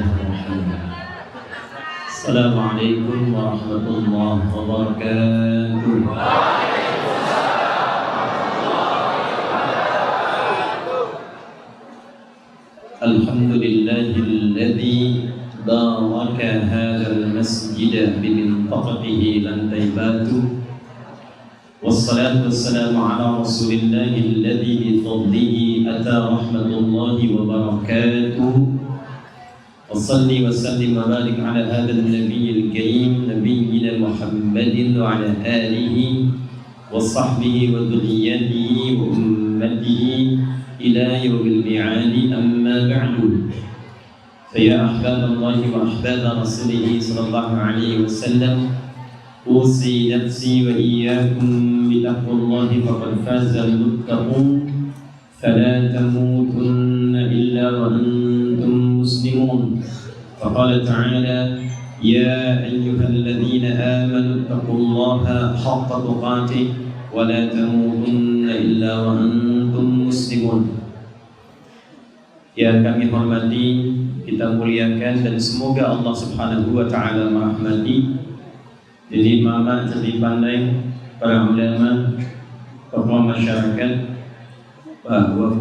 Bismillahirrahmanirrahim. Assalamualaikum warahmatullahi wabarakatuh. Alhamdulillahilladzi baraka hadzal masjid biminthaqatihi lan taibatu. Wassalatu wassalamu ala rasulillahi alladzi bi fadlihi ata rahmatullahi wa barakatuh. Wassalli wa sallim wa barik ala hadzal nabiyil karim nabiyyina Muhammadin wa ala alihi wa sahbihi wa dhurriyyatihi wa ummatihi ila yaumil mi'adi amma ba'du. Faya ahbaballahi wa ahbaba rasulih sallallahu alaihi wasallam, usi nafsi wa iyyakum bitaqwallahi faqad faza al-muttaqun. Fala tamutunna illa wa antum muslimun. Faqala ta'ala ya ayyuhalladzina amanu taqullaha haqqa tuqatih wa la tamutunna illa wa antum muslimun. Yang kami hormati, kita muliakan, dan semoga Allah Subhanahu wa taala merahmati. Jadi mama jadi pandai para ulama, tokoh masyarakat, bahwa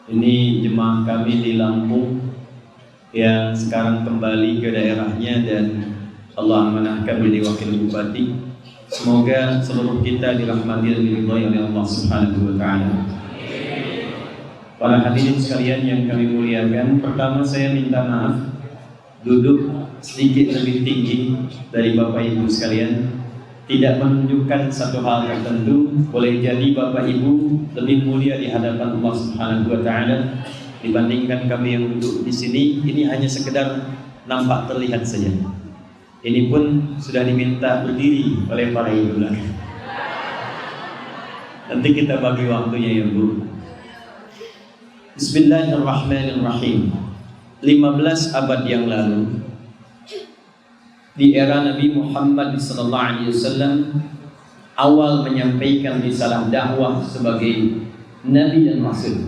ini jemaah kami di Lampung yang sekarang kembali ke daerahnya dan Allah amanahkan menjadi wakil bupati. Semoga seluruh kita dirahmati dan diridhai oleh Allah Subhanahu wa taala. Para hadirin sekalian yang kami muliakan, pertama saya minta maaf duduk sedikit lebih tinggi dari Bapak Ibu sekalian. Tidak menunjukkan satu hal tertentu, boleh jadi Bapak Ibu lebih mulia di hadapan Allah Subhanahu wa taala dibandingkan kami yang duduk di sini. Ini hanya sekedar nampak terlihat saja. Ini pun sudah diminta berdiri oleh para ibu. Nanti kita bagi waktunya ya Bu. Bismillahirrahmanirrahim. 15 abad yang lalu, di era Nabi Muhammad SAW, awal menyampaikan risalah dakwah sebagai Nabi dan Rasul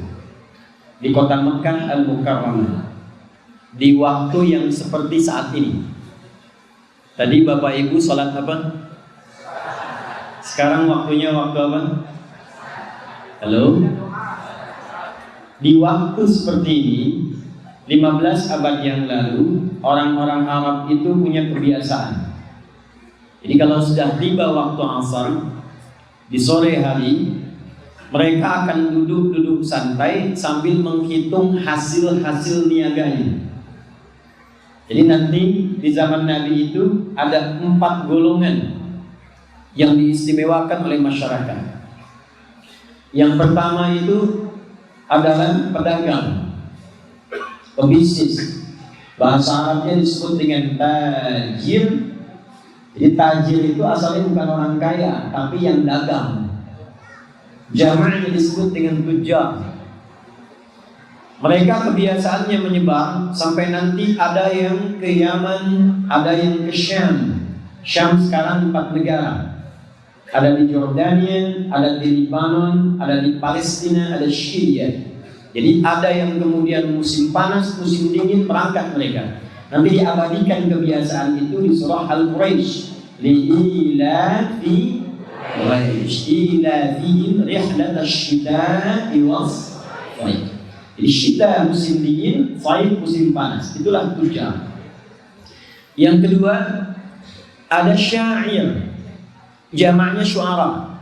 di kota Mekah Al-Mukarramah, di waktu yang seperti saat ini. Tadi Bapak Ibu sholat apa? Sekarang waktunya waktu apa? Halo? Di waktu seperti ini, 15 abad yang lalu, orang-orang Arab itu punya kebiasaan. Jadi kalau sudah tiba waktu asar, di sore hari, mereka akan duduk-duduk santai sambil menghitung hasil-hasil niaganya. Jadi nanti di zaman Nabi itu ada 4 golongan yang diistimewakan oleh masyarakat. Yang pertama itu adalah pedagang, pebisnis. Bahasa Arabnya disebut dengan tajir. Jadi tajir itu asalnya bukan orang kaya, tapi yang dagang. Jamaknya disebut dengan tujar. Mereka kebiasaannya menyebar sampai nanti ada yang ke Yaman, ada yang ke Syam. Syam sekarang 4 negara. Ada di Jordania, ada di Lebanon, ada di Palestina, ada Syria. Jadi ada yang kemudian musim panas, musim dingin berangkat mereka. Nanti diabadikan kebiasaan itu di surah Al-Quraish. Li'ilafi Quraish ilafihim rihlatasyita'i was-sayf. Jadi syita musim dingin, sayf musim panas. Itulah tujar. Yang kedua, ada syair. Jamaknya syu'ara.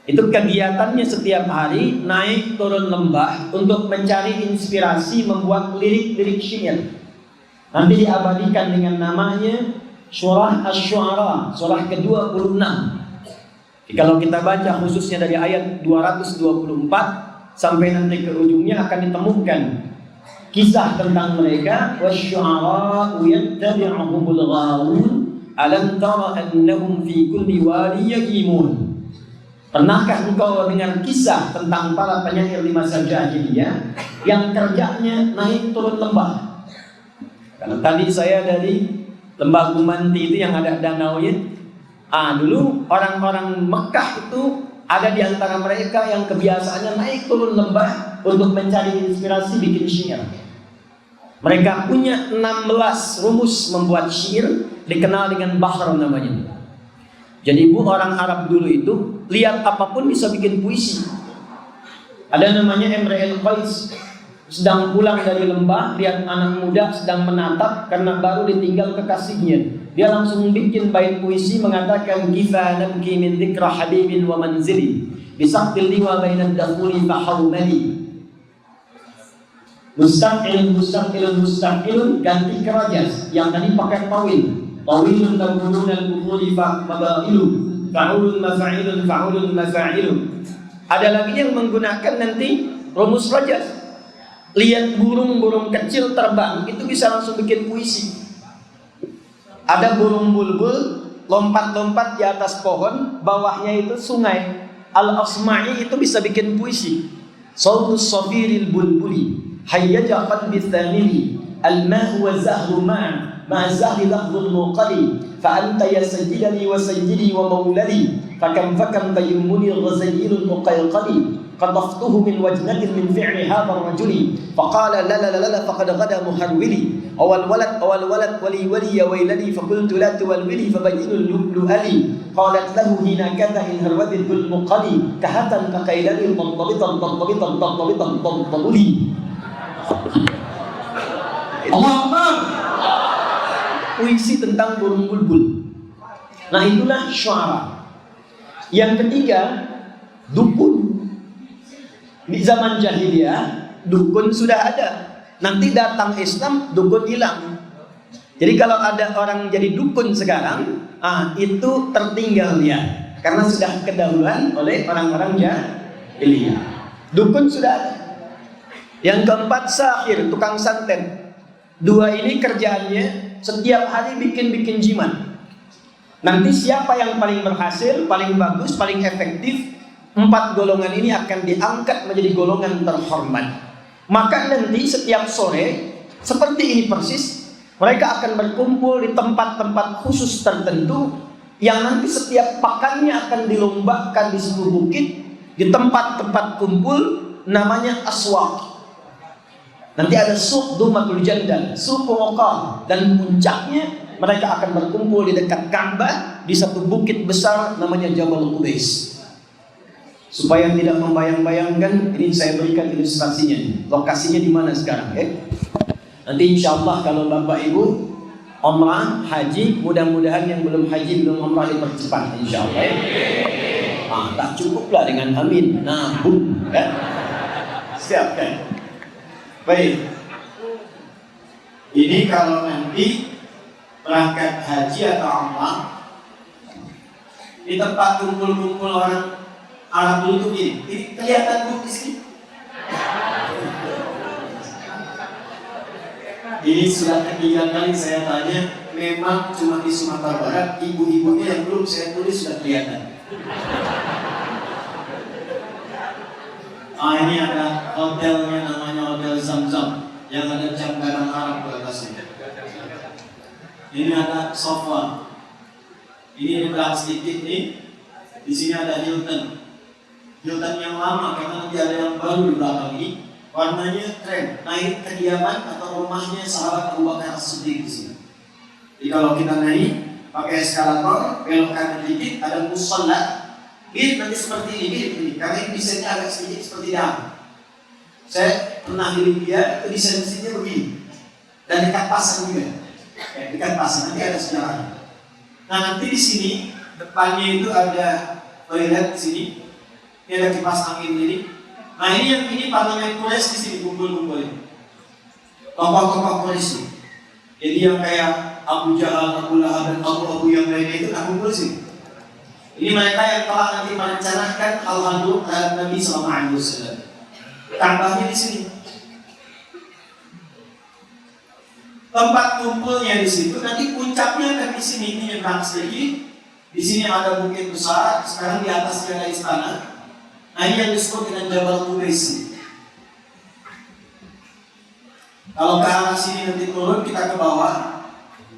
Itu kegiatannya setiap hari naik turun lembah untuk mencari inspirasi membuat lirik-lirik syair. Nanti diabadikan dengan namanya surah Asy-Syu'ara, surah ke-26. Kalau kita baca khususnya dari ayat 224 sampai nanti ke ujungnya akan ditemukan kisah tentang mereka. Wasy-syu'ara'u yattabi'uhumul ghawun alam tara annahum fi kulli wadi yaqimun. Pernahkah engkau dengar kisah tentang para penyair di masa jahiliyah yang kerjanya naik turun lembah? Karena tadi saya dari lembah Gumanti itu yang ada danaunya. Dulu orang-orang Mekah itu ada di antara mereka yang kebiasaannya naik turun lembah untuk mencari inspirasi bikin syair. Mereka punya 16 rumus membuat syair, dikenal dengan bahr namanya. Jadi orang Arab dulu itu lihat apapun bisa bikin puisi. Ada namanya Imrul Qais, sedang pulang dari lembah, lihat anak muda sedang menatap karena baru ditinggal kekasihnya. Dia langsung bikin bait puisi mengatakan kifa nabki min dzikra habibin wa manzili bisaqtil liwa bainad dakhuli fa hawmali. Mustaqilun ganti kerajas yang tadi pakai tawil. Tawilun tabunun al-bukuli fa'mabailu fa'ulun mafa'ilu. Ada lagi yang menggunakan nanti rumus rajas. Lihat burung-burung kecil terbang, itu bisa langsung bikin puisi. Ada burung bulbul lompat-lompat di atas pohon, bawahnya itu sungai. Al-Asma'i itu bisa bikin puisi. Sautus safiril bulbuli hayyaja qalbi thamili al-ma'u wa zahru ma'a zahri lafdhul muqali fa anta ya sayyidani wa sayyidi wa maulali fakam tayyumuni al-ghazayil al-muqayqali qadaftuhu min wajnatin min fi'li hadha ar-rajuli faqala la faqad ghada muharwili awal walad wali ya waylani faqultu la tuwalwili fabayyinul lu'ali qalat lahu hina kadha in harwadil bil muqali kahatan kaqailani tantabitan tantabuli. Allah Akbar. Puisi tentang burung bulbul. Nah itulah syuara. Yang ketiga, dukun. Di zaman jahiliyah, dukun sudah ada. Nanti datang Islam, dukun hilang. Jadi kalau ada orang jadi dukun sekarang, itu tertinggal dia, karena sudah kedahuluan oleh orang-orang jahiliyah. Dukun sudah ada. Yang keempat, sahir, tukang santet. Dua ini kerjaannya setiap hari bikin jimat. Nanti siapa yang paling berhasil, paling bagus, paling efektif, 4 golongan ini akan diangkat menjadi golongan terhormat. Maka nanti setiap sore, seperti ini persis, mereka akan berkumpul di tempat-tempat khusus tertentu, yang nanti setiap pakannya akan dilombakan di sebuah bukit, di tempat-tempat kumpul, namanya aswaq. Nanti ada suq Dumatul Jandal, suq Waqah, dan puncaknya mereka akan berkumpul di dekat Ka'bah di satu bukit besar namanya Jabal Qubais. Supaya tidak membayang-bayangkan, ini saya berikan ilustrasinya. Lokasinya di mana sekarang? Nanti insya Allah kalau Bapak Ibu umrah, haji, mudah-mudahan yang belum haji, belum umrah dipercepat insya Allah. Tak cukuplah dengan amin. Nah, siap kan? Baik, ini kalau nanti berangkat haji atau umrah di tempat kumpul-kumpul orang Arab dulu tuh ini kelihatan tuh di sini. Ini sudah ketiga kali saya tanya, memang cuma di Sumatera Barat, ibu-ibunya yang belum saya tulis sudah kelihatan. Ini ada hotelnya namanya Hotel Zamzam yang ada jam tangan Arab di atasnya. Ini ada sofa. Ini berat sedikit nih. Di sini ada Hilton. Hilton yang lama karena nanti ada yang baru di belakang ini. Warnanya keren. Naik kediaman atau rumahnya sahabat Abu Bakar As-Siddiq di sini. Jadi kalau kita naik pakai eskalator, belok kanan dikit ada musalla. Ini nanti seperti ini, karena ini desainnya agak sedikit seperti daun. Saya pernah di Libya, itu desain mesinnya begini, dan dekat pasar juga, dekat pasar nanti ada sejarahnya. Nah nanti di sini depannya itu ada toilet di sini, ini ada kipas angin ini. Nah ini parlemen Quraisy di sini kumpul-kumpul ini, tokoh-tokoh Quraisy. Jadi yang kayak Abu Jahal, Abu Lahab dan Abu yang lainnya itu kumpul di sini. Ini mereka yang telah nanti merencanakan al-hadu terhadap Nabi SAW. Tambahnya di sini. Tempat kumpulnya di situ, nanti puncaknya kan di sini. Ini nyebrang sedikit. Di sini ada bukit besar. Sekarang di atasnya ada istana. Nah ini yang disebut dengan Jabal Qubais. Kalau ke arah sini nanti turun, kita ke bawah.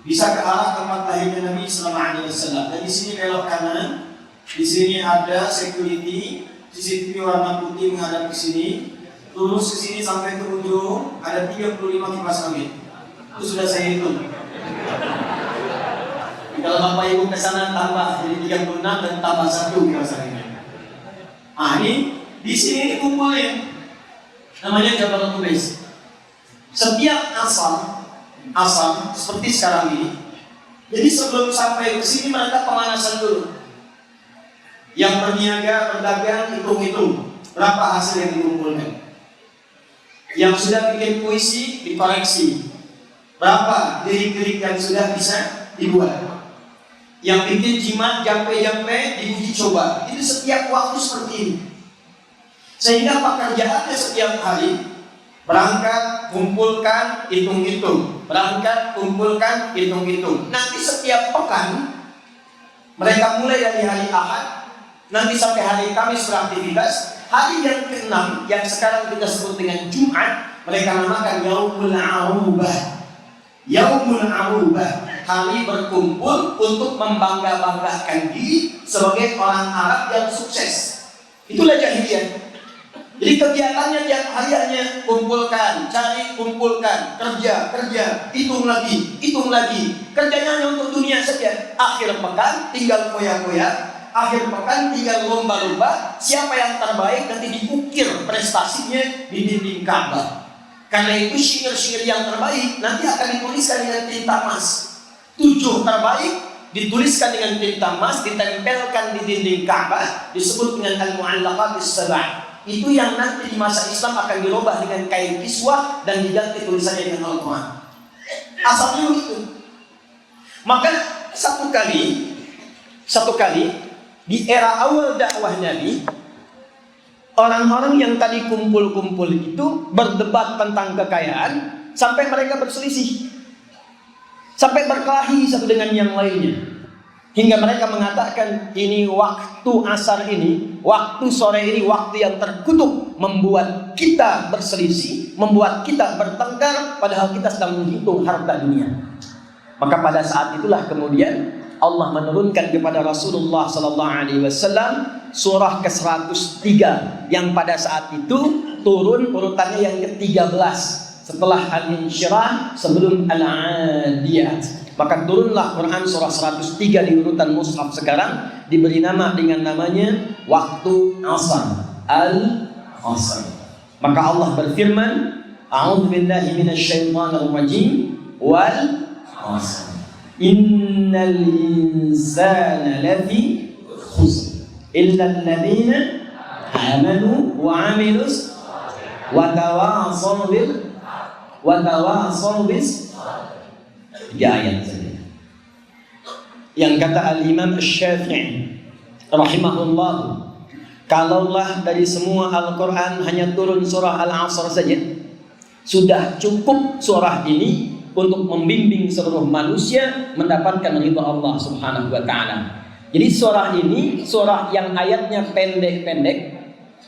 Bisa ke arah tempat lahirnya Nabi SAW. Dan di sini belok kanan. Di sini ada security, CCTV warna putih menghadap ke sini. lurus ke sini sampai ke ujung ada 35 kipas angin. Itu sudah saya hitung. Kalau Bapak Ibu ke sana tambah jadi 36 dan tambah 1 kipas angin. Ini di sini dikumpulin. Namanya Jabal Qubais. Setiap asam seperti sekarang ini. Jadi sebelum sampai ke sini mereka pemanasan dulu. Yang berniaga, berdagang, hitung-hitung berapa hasil yang dikumpulkan. Yang sudah bikin puisi dikoreksi, berapa lirik-lirik yang sudah bisa dibuat. Yang bikin jimat, jampe-jampe diuji coba. Itu setiap waktu seperti ini. Sehingga pekerjaannya setiap hari berangkat, kumpulkan, hitung-hitung. Berangkat, kumpulkan, hitung-hitung. Nanti setiap pekan mereka mulai dari hari Ahad, nanti sampai hari Kamis beraktivitas. Hari yang ke-6 yang sekarang kita sebut dengan Jumat, mereka namakan Yaumul Arubah. Yaumul Arubah, hari berkumpul untuk membangga-banggakan diri sebagai orang Arab yang sukses. Itulah jahiliyah. Jadi kegiatannya tiap hariannya kumpulkan, cari, kumpulkan, kerja, hitung lagi. Kerjanya hanya untuk dunia saja. Akhir pekan tinggal koyak-koyak. Akhir pekan tinggal lomba-lomba. Siapa yang terbaik nanti diukir prestasinya di dinding Ka'bah. Karena itu syair-syair yang terbaik nanti akan dituliskan dengan tinta emas. 7 terbaik dituliskan dengan tinta emas, ditempelkan di dinding Ka'bah, disebut dengan al-mu'allaqat as-sab'ah. Itu yang nanti di masa Islam akan dirubah dengan kain kiswah dan diganti tulisannya dengan Al-Quran. Asalnya itu. Maka satu kali di era awal dakwah Nabi, orang-orang yang tadi kumpul-kumpul itu berdebat tentang kekayaan sampai mereka berselisih, sampai berkelahi satu dengan yang lainnya, hingga mereka mengatakan ini waktu asar ini, waktu sore ini, waktu yang terkutuk, membuat kita berselisih, membuat kita bertengkar, padahal kita sedang menghitung harta dunia. Maka pada saat itulah kemudian Allah menurunkan kepada Rasulullah SAW surah ke-103 yang pada saat itu turun urutannya yang ke-13 setelah Al-Insyirah, sebelum Al-Adiyat. Maka turunlah Quran surah 103 di urutan mushaf sekarang, diberi nama dengan namanya waktu asar, Al-Asr. Maka Allah berfirman, A'udzu billahi minasyaitonir rajim, wal 'asr. Innal insana lafi khusr illa alladziina amanu wa 'amilus wa tawassaw bis 3 ayat saja. Yang kata Al-Imam Asy-Syafi'i rahimahullah, kalaulah dari semua Al-Quran hanya turun surah Al-Asr saja, sudah cukup surah ini untuk membimbing seluruh manusia mendapatkan ridha Allah Subhanahu wa ta'ala. Jadi surah ini, surah yang ayatnya pendek-pendek,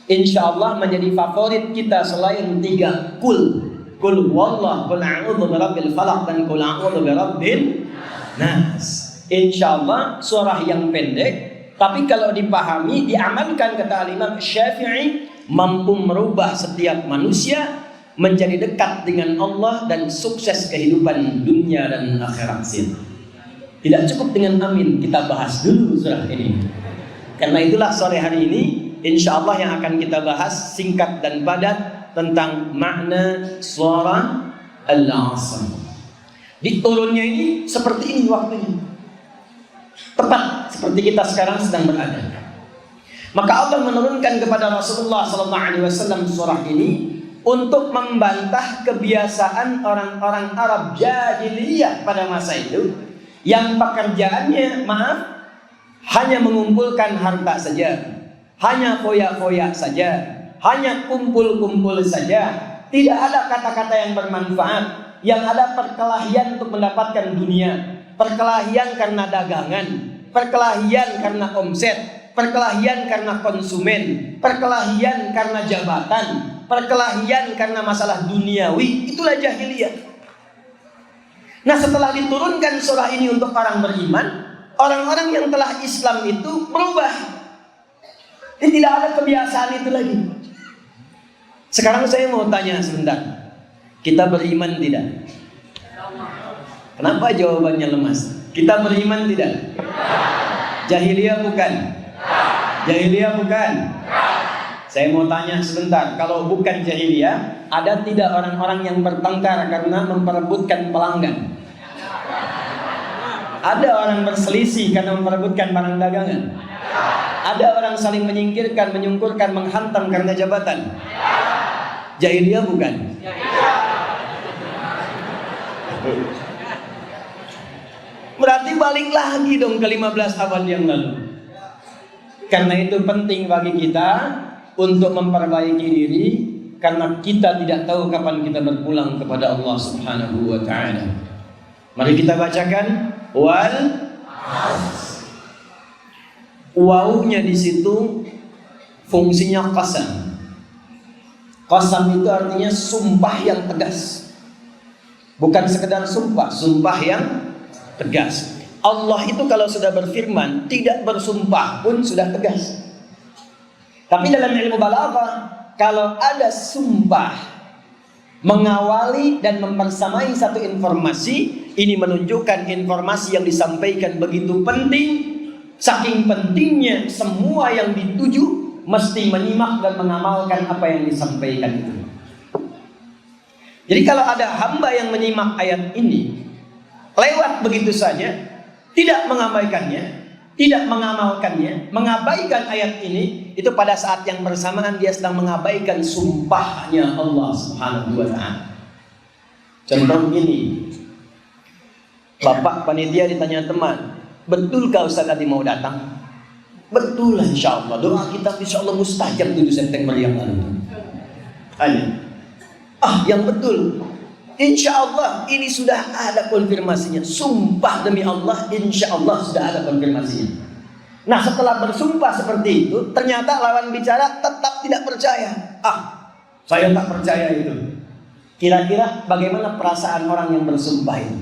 insya Allah menjadi favorit kita selain 3 Qul huwallah, Qul a'udzu birabbil falaq, dan Qul a'udzu birabbin nas. Insya Allah surah yang pendek, tapi kalau dipahami, diamalkan, kata Imam Syafi'i, mampu merubah setiap manusia menjadi dekat dengan Allah dan sukses kehidupan dunia dan akhirat. Tidak cukup dengan amin, kita bahas dulu surah ini. Karena itulah sore hari ini insya Allah yang akan kita bahas singkat dan padat tentang makna surah Al-Asr. Diturunnya ini seperti ini waktunya, tepat seperti kita sekarang sedang berada. Maka Allah menurunkan kepada Rasulullah SAW surah ini untuk membantah kebiasaan orang-orang Arab jahiliyah pada masa itu, yang pekerjaannya hanya mengumpulkan harta saja, hanya foya-foya saja, hanya kumpul-kumpul saja, tidak ada kata-kata yang bermanfaat, yang ada perkelahian untuk mendapatkan dunia, perkelahian karena dagangan, perkelahian karena omset, perkelahian karena konsumen, perkelahian karena jabatan, perkelahian karena masalah duniawi. Itulah jahiliyah. Nah, setelah diturunkan surah ini untuk orang beriman, orang-orang yang telah Islam itu berubah. Tidak ada kebiasaan itu lagi. Sekarang saya mau tanya sebentar. Kita beriman tidak? Kenapa jawabannya lemas? Kita beriman tidak? Jahiliyah bukan? Jahiliyah bukan? Saya mau tanya sebentar. Kalau bukan jahiliyah, ada tidak orang-orang yang bertengkar karena memperebutkan pelanggan? Ada orang berselisih karena memperebutkan barang dagangan? Ada orang saling menyingkirkan, menyungkurkan, menghantam karena jabatan? Jahiliyah bukan? Berarti balik lagi dong ke 15 abad yang lalu. Karena itu penting bagi kita untuk memperbaiki diri, karena kita tidak tahu kapan kita berpulang kepada Allah Subhanahu wa taala. Mari kita bacakan wal wawunya di situ fungsinya qasam. Qasam itu artinya sumpah yang tegas. Bukan sekedar sumpah, sumpah yang tegas. Allah itu kalau sudah berfirman, tidak bersumpah pun sudah tegas. Tapi dalam ilmu balaghah, kalau ada sumpah mengawali dan mempersamai satu informasi, ini menunjukkan informasi yang disampaikan begitu penting. Saking pentingnya, semua yang dituju mesti menyimak dan mengamalkan apa yang disampaikan itu. Jadi kalau ada hamba yang menyimak ayat ini lewat begitu saja, tidak mengabaikannya, tidak mengamalkannya, mengabaikan ayat ini, itu pada saat yang bersamaan dia sedang mengabaikan sumpahnya Allah Subhanahu wa taala. Contoh ini, bapak panitia ditanya teman, betulkah Ustaz tadi mau datang? Betul insya Allah, doa kita insya Allah mustajab 7 September yang lalu. Tanya, yang betul, insya Allah ini sudah ada konfirmasinya. Sumpah demi Allah, insya Allah sudah ada konfirmasinya. Nah setelah bersumpah seperti itu, ternyata lawan bicara tetap tidak percaya. Saya tak percaya itu. Kira-kira bagaimana perasaan orang yang bersumpah itu?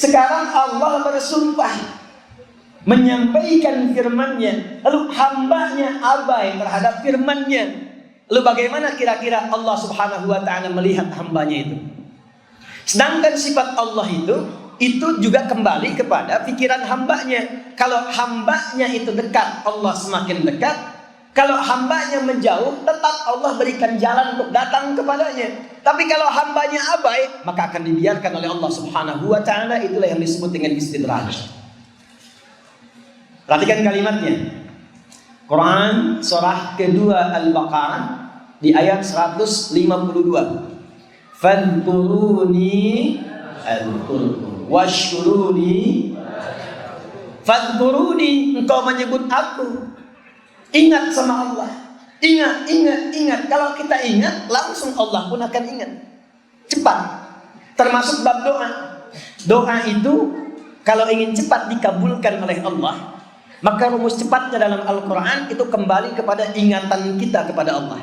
Sekarang Allah bersumpah menyampaikan firman-Nya, lalu hambanya abai terhadap firman-Nya. Lalu bagaimana kira-kira Allah Subhanahu wa taala melihat hambanya itu? Sedangkan sifat Allah itu juga kembali kepada pikiran hambanya. Kalau hambanya itu dekat, Allah semakin dekat. Kalau hambanya menjauh, tetap Allah berikan jalan untuk datang kepadanya. Tapi kalau hambanya abai, maka akan dibiarkan oleh Allah Subhanahu wa taala. Itulah yang disebut dengan istidraj. Perhatikan kalimatnya. Quran surah kedua Al-Baqarah di ayat 152. Fadhkuruni adhkurkum washkuruni. Fadhkuruni, engkau menyebut aku. Ingat sama Allah. Ingat. Kalau kita ingat, langsung Allah pun akan ingat. Cepat. Termasuk bab doa. Doa itu kalau ingin cepat dikabulkan oleh Allah, maka rumus cepatnya dalam Al-Quran itu kembali kepada ingatan kita kepada Allah.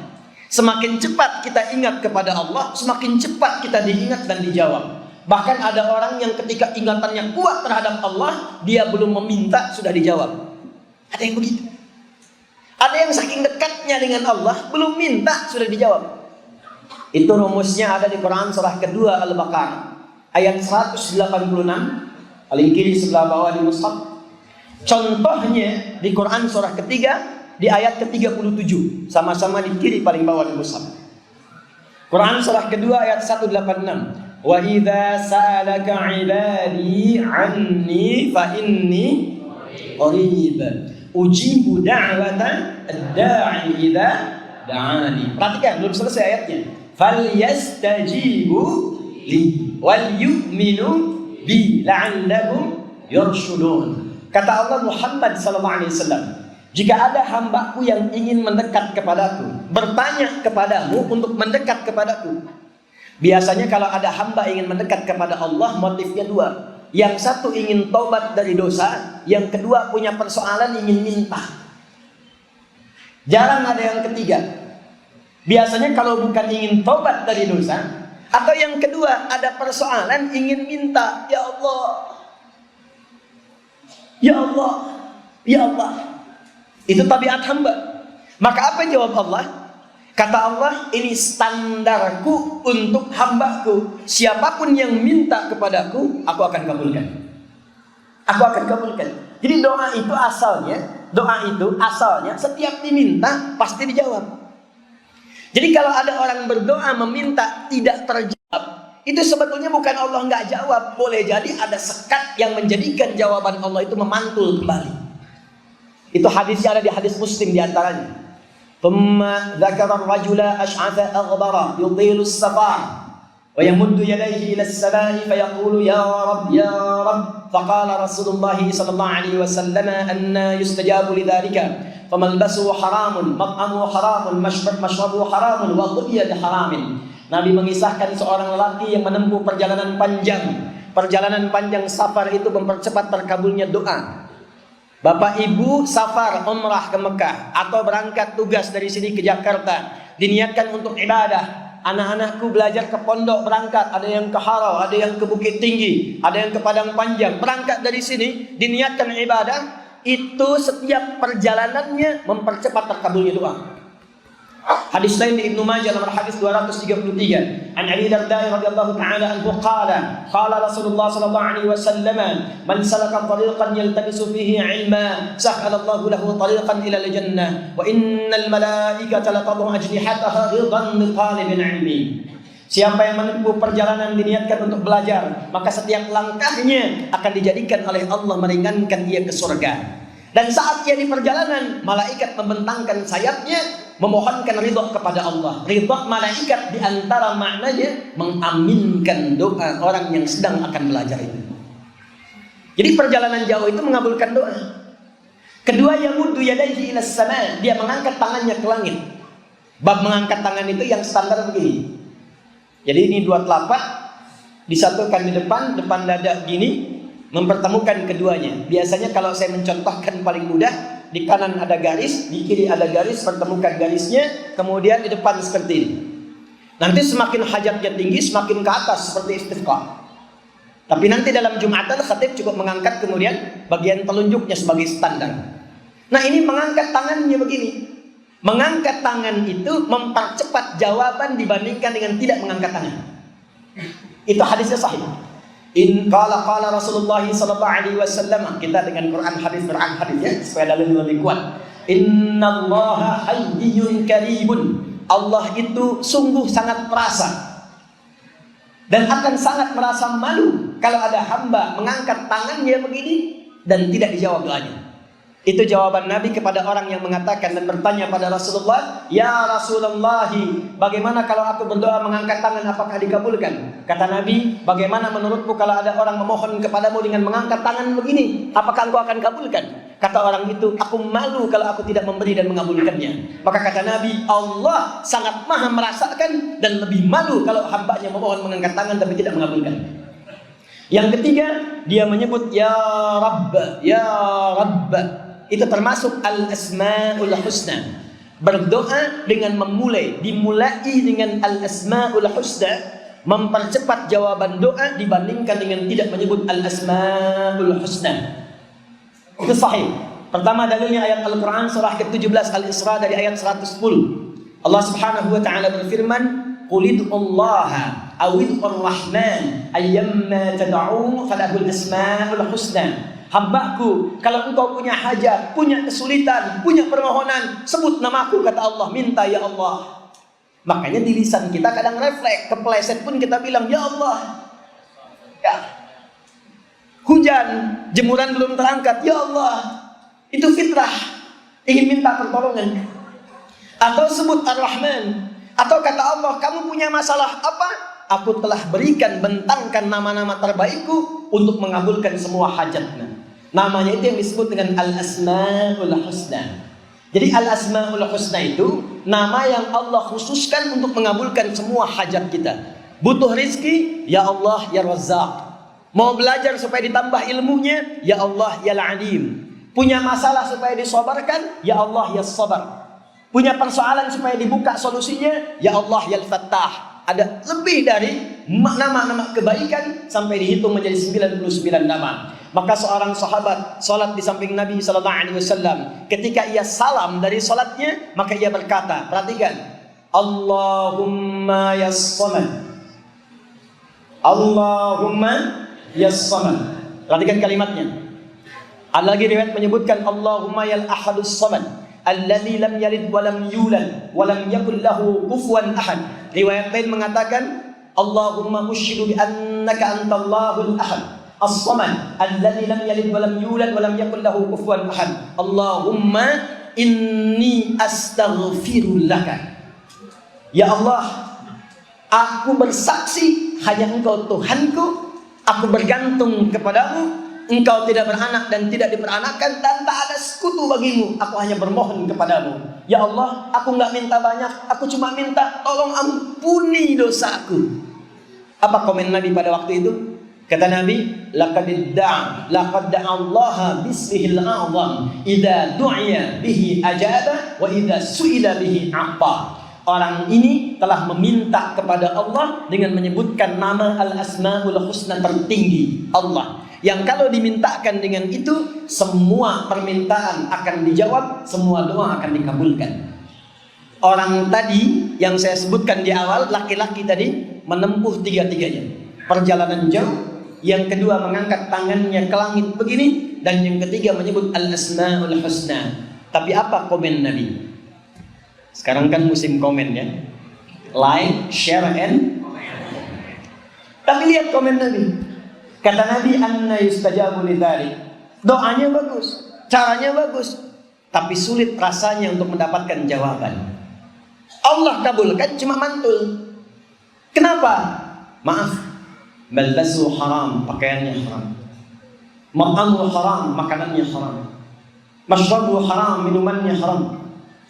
Semakin cepat kita ingat kepada Allah, semakin cepat kita diingat dan dijawab. Bahkan ada orang yang ketika ingatannya kuat terhadap Allah, dia belum meminta sudah dijawab. Ada yang begitu. Ada yang saking dekatnya dengan Allah, belum minta sudah dijawab. Itu rumusnya ada di Quran surah kedua Al-Baqarah ayat 186, paling kiri sebelah bawah di mushaf. Contohnya di Quran surah ketiga di ayat ke-37, sama-sama di kiri paling bawah di mushaf. Quran surah kedua ayat 186. Wa idza sa'alaka 'ibadi 'anni fa inni qarib ujibu da'wata ad-da'i idza da'ani. Perhatikan, belum selesai ayatnya. Falyastajibu li wal yu'minu bi la'allahum yarshudun. Kata Allah Muhammad SAW, jika ada hambaku yang ingin mendekat kepadaku, bertanya kepadamu untuk mendekat kepadaku. Biasanya kalau ada hamba ingin mendekat kepada Allah, motifnya dua. Yang satu ingin taubat dari dosa, yang kedua punya persoalan ingin minta. Jarang ada yang ketiga. Biasanya kalau bukan ingin taubat dari dosa, atau yang kedua ada persoalan ingin minta, ya Allah, ya Allah, ya Allah. Itu tabiat hamba. Maka apa jawab Allah? Kata Allah, ini standarku untuk hambaku. Siapapun yang minta kepadaku, aku akan kabulkan. Aku akan kabulkan. Jadi doa itu asalnya setiap diminta pasti dijawab. Jadi kalau ada orang berdoa meminta tidak terjawab, itu sebetulnya bukan Allah nggak jawab. Boleh jadi ada sekat yang menjadikan jawaban Allah itu memantul kembali. Itu hadisnya ada di hadis Muslim diantaranya. ثم ذكر الرجل أشعث أغبر يطيل السفر ويمد يديه إلى السماء فيقول يا رب يا رب فقال رسول الله صلى الله عليه وسلم أن يستجاب لذلك فملبسه حرام مطعمه حرام مشربه حرام وغذي بحرام. Nabi mengisahkan seorang lelaki yang menempuh perjalanan panjang. Perjalanan panjang safar itu mempercepat terkabulnya doa. Bapak ibu safar umrah ke Mekah atau berangkat tugas dari sini ke Jakarta, diniatkan untuk ibadah. Anak-anakku belajar ke pondok berangkat, ada yang ke Harau, ada yang ke Bukit Tinggi, ada yang ke Padang Panjang. Berangkat dari sini diniatkan ibadah, itu setiap perjalanannya mempercepat terkabulnya doa. Hadis lain di Ibnu Majah nomor hadis 233. An Ali Darda radhiyallahu ta'ala anhu qala Rasulullah sallallahu alaihi wasallam man salaka tariqan yaltamisu fihi ilma sahhala Allahu lahu tariqan ila al-jannah wa innal malaikata laqadu ajnihataha ridan li talibin ilmi. Siapa yang menempuh perjalanan diniatkan untuk belajar, maka setiap langkahnya akan dijadikan oleh Allah meringankan ia ke surga. Dan saat ia di perjalanan, malaikat membentangkan sayapnya, memohonkan ridha kepada Allah. Ridha malaikat diantara maknanya mengaminkan doa orang yang sedang akan belajar itu. Jadi perjalanan jauh itu mengabulkan doa. Kedua, yamuddu yadayhi ila sama, dia mengangkat tangannya ke langit. Bab mengangkat tangan itu yang standar begini. Jadi ini dua telapak disatukan di depan dada gini, mempertemukan keduanya. Biasanya kalau saya mencontohkan paling mudah, di kanan ada garis, di kiri ada garis, pertemukan garisnya, kemudian di depan seperti ini. Nanti semakin hajatnya tinggi, semakin ke atas seperti istisqa. Tapi nanti dalam Jumatan khatib cukup mengangkat kemudian bagian telunjuknya sebagai standar. Nah ini mengangkat tangannya begini. Mengangkat tangan itu mempercepat jawaban dibandingkan dengan tidak mengangkat tangan. Itu hadisnya sahih. In qala Rasulullah sallallahu alaihi wasallam, kita dengan Quran hadis ya supaya dalil lebih kuat. Innallaha hayyun karimun. Allah itu sungguh sangat perasa dan akan sangat merasa malu kalau ada hamba mengangkat tangannya begini dan tidak dijawab doanya. Itu jawaban Nabi kepada orang yang mengatakan dan bertanya pada Rasulullah, "Ya Rasulullah, bagaimana kalau aku berdoa mengangkat tangan, apakah dikabulkan?" Kata Nabi, "Bagaimana menurutmu kalau ada orang memohon kepadamu dengan mengangkat tangan begini, apakah engkau akan kabulkan?" Kata orang itu, "Aku malu kalau aku tidak memberi dan mengabulkannya." Maka kata Nabi, Allah sangat maha merasakan dan lebih malu kalau hambanya memohon mengangkat tangan tapi tidak mengabulkan. Yang ketiga, dia menyebut Ya Rabb, Ya Rabb. Itu termasuk al-asma'ul husna. Berdoa dengan dimulai dengan al-asma'ul husna, mempercepat jawaban doa dibandingkan dengan tidak menyebut al-asma'ul husna. Itu sahih. Pertama dalilnya ayat Al-Quran surah ke-17 Al-Isra dari ayat 110. Allah Subhanahu wa taala berfirman, "Qulid'ullaha awid'ur rahman ayyamma tad'u falahul asma'ul husna." Hambaku, kalau engkau punya hajat, punya kesulitan, punya permohonan, sebut namaku, kata Allah, minta ya Allah. Makanya di lisan kita kadang refleks, kepleset pun kita bilang ya Allah. Ya. Hujan, jemuran belum terangkat, ya Allah. Itu fitrah, ingin minta pertolongan. Atau sebut Ar-Rahman. Atau kata Allah, kamu punya masalah apa? Aku telah berikan, bentangkan nama-nama terbaikku untuk mengabulkan semua hajatnya. Namanya itu yang disebut dengan Al-Asma'ul Husna. Jadi Al-Asma'ul Husna itu nama yang Allah khususkan untuk mengabulkan semua hajat kita. Butuh rizki, ya Allah ya Razzaq. Mau belajar supaya ditambah ilmunya, ya Allah ya Al-Alim. Punya masalah supaya disabarkan, ya Allah ya Sabar. Punya persoalan supaya dibuka solusinya, ya Allah ya Al-Fattah. Ada lebih dari nama-nama kebaikan sampai dihitung menjadi 99 nama. Maka seorang sahabat salat di samping Nabi sallallahu alaihi wasallam. Ketika ia salam dari salatnya, maka ia berkata, perhatikan, Allahumma yas-samad. Allahumma yas-samad. Perhatikan kalimatnya. Ada lagi riwayat menyebutkan Allahumma yal ahadus samad alladzi lam yalid wa lam yulad wa lam yakul lahu kufuwan ahad. Riwayat lain mengatakan Allahumma ushidu bi annaka antallahul ahad as-samad alladzi lam yalid wa lam yulad wa lam yakul lahu kufuwan ahad. Allahumma inni astaghfirulaka. Ya Allah, aku bersaksi hanya Engkau Tuhanku, aku bergantung kepadamu. Engkau tidak beranak dan tidak diperanakkan dan tak ada sekutu bagimu. Aku hanya bermohon kepadamu. Ya Allah, aku enggak minta banyak, aku cuma minta tolong ampuni dosaku. Apa komen Nabi pada waktu itu? Kata Nabi, laqad da'a Allah bismihil a'zam idza du'iya bihi ajaba wa idza su'ila bihi a'ta. Orang ini telah meminta kepada Allah dengan menyebutkan nama al-asmaul husna tertinggi Allah, yang kalau dimintakan dengan itu semua permintaan akan dijawab, semua doa akan dikabulkan. Orang tadi yang saya sebutkan di awal, laki-laki tadi menempuh tiga-tiganya, perjalanan jauh. Yang kedua mengangkat tangannya ke langit begini, dan yang ketiga menyebut al-asmaul husna. Tapi apa komen Nabi? Sekarang kan musim komen ya, like, share, and tapi lihat komen Nabi. Kata Nabi, anna yustajabu lidzalik. Doanya bagus, caranya bagus, tapi sulit rasanya untuk mendapatkan jawaban. Allah kabulkan cuma mantul. Kenapa? Maaf, malbasu haram, pakaiannya haram, mat'amu haram, makanannya haram, mashrabu haram, minumannya haram,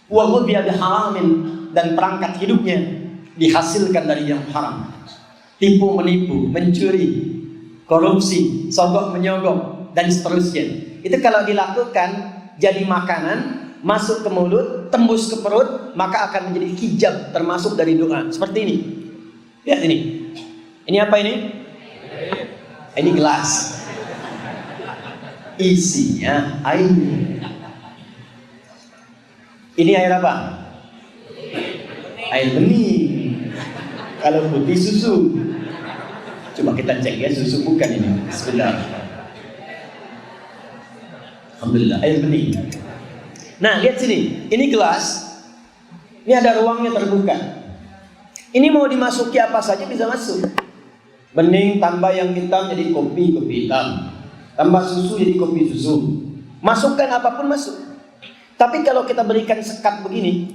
wa ghudhiya biharamin, dan perangkat hidupnya dihasilkan dari yang haram. Tipu menipu, mencuri, korupsi, sogok menyogok, dan seterusnya. Itu kalau dilakukan jadi makanan, masuk ke mulut, tembus ke perut, maka akan menjadi hijab termasuk dari doa. Seperti ini. Lihat ini. Ini apa ini? Ini gelas. Isinya air. Ini air apa? Air bening. Kalau putih susu. Coba kita cek ya, susu bukan ini. Bismillah. Alhamdulillah, air bening. Nah, lihat sini. Ini gelas. Ini ada ruangnya terbuka. Ini mau dimasuki apa saja bisa masuk. Bening tambah yang hitam jadi kopi hitam. Tambah susu jadi kopi susu. Masukkan apapun masuk. Tapi kalau kita berikan sekat begini,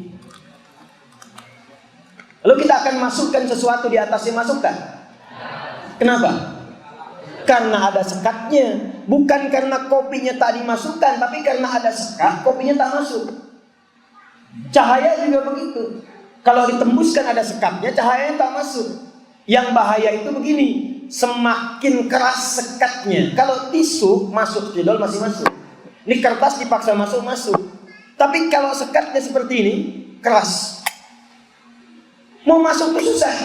lalu kita akan masukkan sesuatu di atasnya, masukkan? Kenapa? Karena ada sekatnya. Bukan karena kopinya tak dimasukkan, tapi karena ada sekat, kopinya tak masuk. Cahaya juga begitu. Kalau ditembuskan ada sekatnya, cahayanya tak masuk. Yang bahaya itu begini, semakin keras sekatnya. Kalau tisu masuk spidol masih masuk. Ini kertas dipaksa masuk. Tapi kalau sekatnya seperti ini, keras, mau masuk itu susah.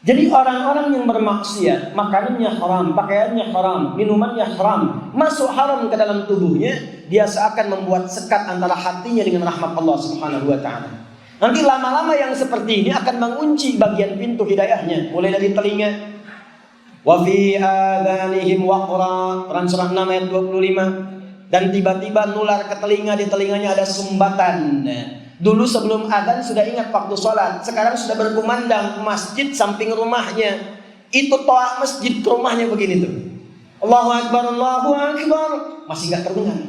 Jadi orang-orang yang bermaksiat, makanannya haram, pakaiannya haram, minumannya haram, masuk haram ke dalam tubuhnya, dia seakan membuat sekat antara hatinya dengan rahmat Allah Subhanahu wa taala. Nanti lama-lama yang seperti ini akan mengunci bagian pintu hidayahnya, mulai dari telinga. Wa fi adhanihim waqra, Quran surah 6 ayat 25. Dan tiba-tiba nular ke telinga, di telinganya ada sumbatan. Dulu sebelum adzan sudah ingat waktu sholat, sekarang sudah berkumandang masjid samping rumahnya. Itu toa masjid ke rumahnya begini tuh. Allahu Akbar, Allahu Akbar, masih nggak terdengar.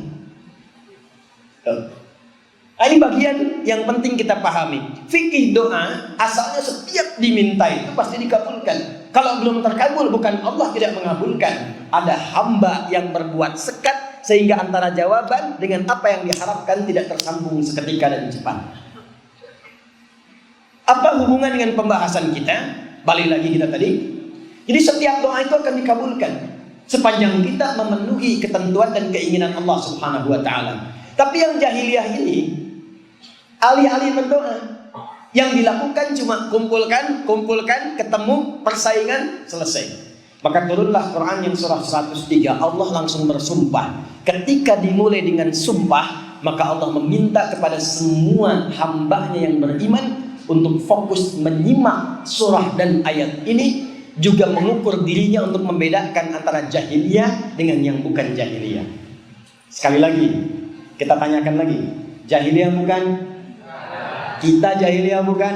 Ini bagian yang penting kita pahami. Fikih doa asalnya setiap diminta itu pasti dikabulkan. Kalau belum terkabul bukan Allah tidak mengabulkan. Ada hamba yang berbuat sekat sehingga antara jawaban dengan apa yang diharapkan tidak tersambung seketika dan cepat. Apa hubungan dengan pembahasan kita? Balik lagi kita tadi. Jadi setiap doa itu akan dikabulkan sepanjang kita memenuhi ketentuan dan keinginan Allah Subhanahu wa taala. Tapi yang jahiliyah ini alih-alih berdoa, yang dilakukan cuma kumpulkan, ketemu, persaingan, selesai. Maka turunlah Quran yang surah 103. Allah langsung bersumpah. Ketika dimulai dengan sumpah, maka Allah meminta kepada semua hambanya yang beriman untuk fokus menyimak surah dan ayat ini, juga mengukur dirinya untuk membedakan antara jahiliyah dengan yang bukan jahiliyah. Sekali lagi, kita tanyakan lagi, jahiliyah bukan? Kita jahiliyah bukan?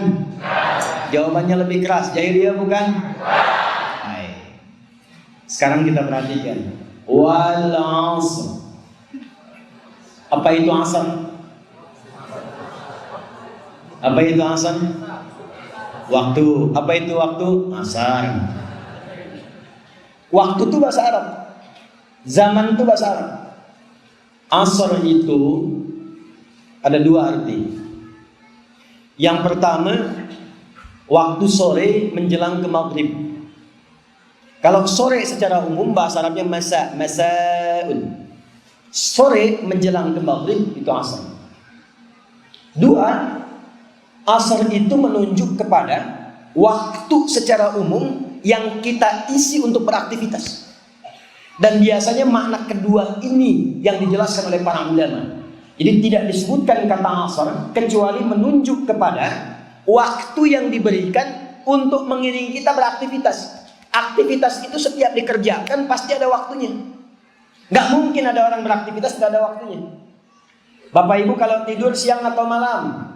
Jawabannya lebih keras, jahiliyah bukan? Hai. Sekarang kita perhatikan, wal 'asr. Apa itu asar? Apa itu asar? Waktu. Apa itu waktu? Asar. Waktu itu bahasa Arab. Zaman itu bahasa Arab. Asar itu ada dua arti. Yang pertama, waktu sore menjelang ke maghrib. Kalau sore secara umum bahasa Arabnya masa'un. Sore menjelang ke maghrib itu asar. Dua, asar itu menunjuk kepada waktu secara umum yang kita isi untuk beraktivitas. Dan biasanya makna kedua ini yang dijelaskan oleh para ulama. Jadi tidak disebutkan kata asar kecuali menunjuk kepada waktu yang diberikan untuk mengiringi kita beraktivitas. Aktivitas itu setiap dikerjakan pasti ada waktunya. Nggak mungkin ada orang beraktivitas nggak ada waktunya. Bapak Ibu kalau tidur siang atau malam?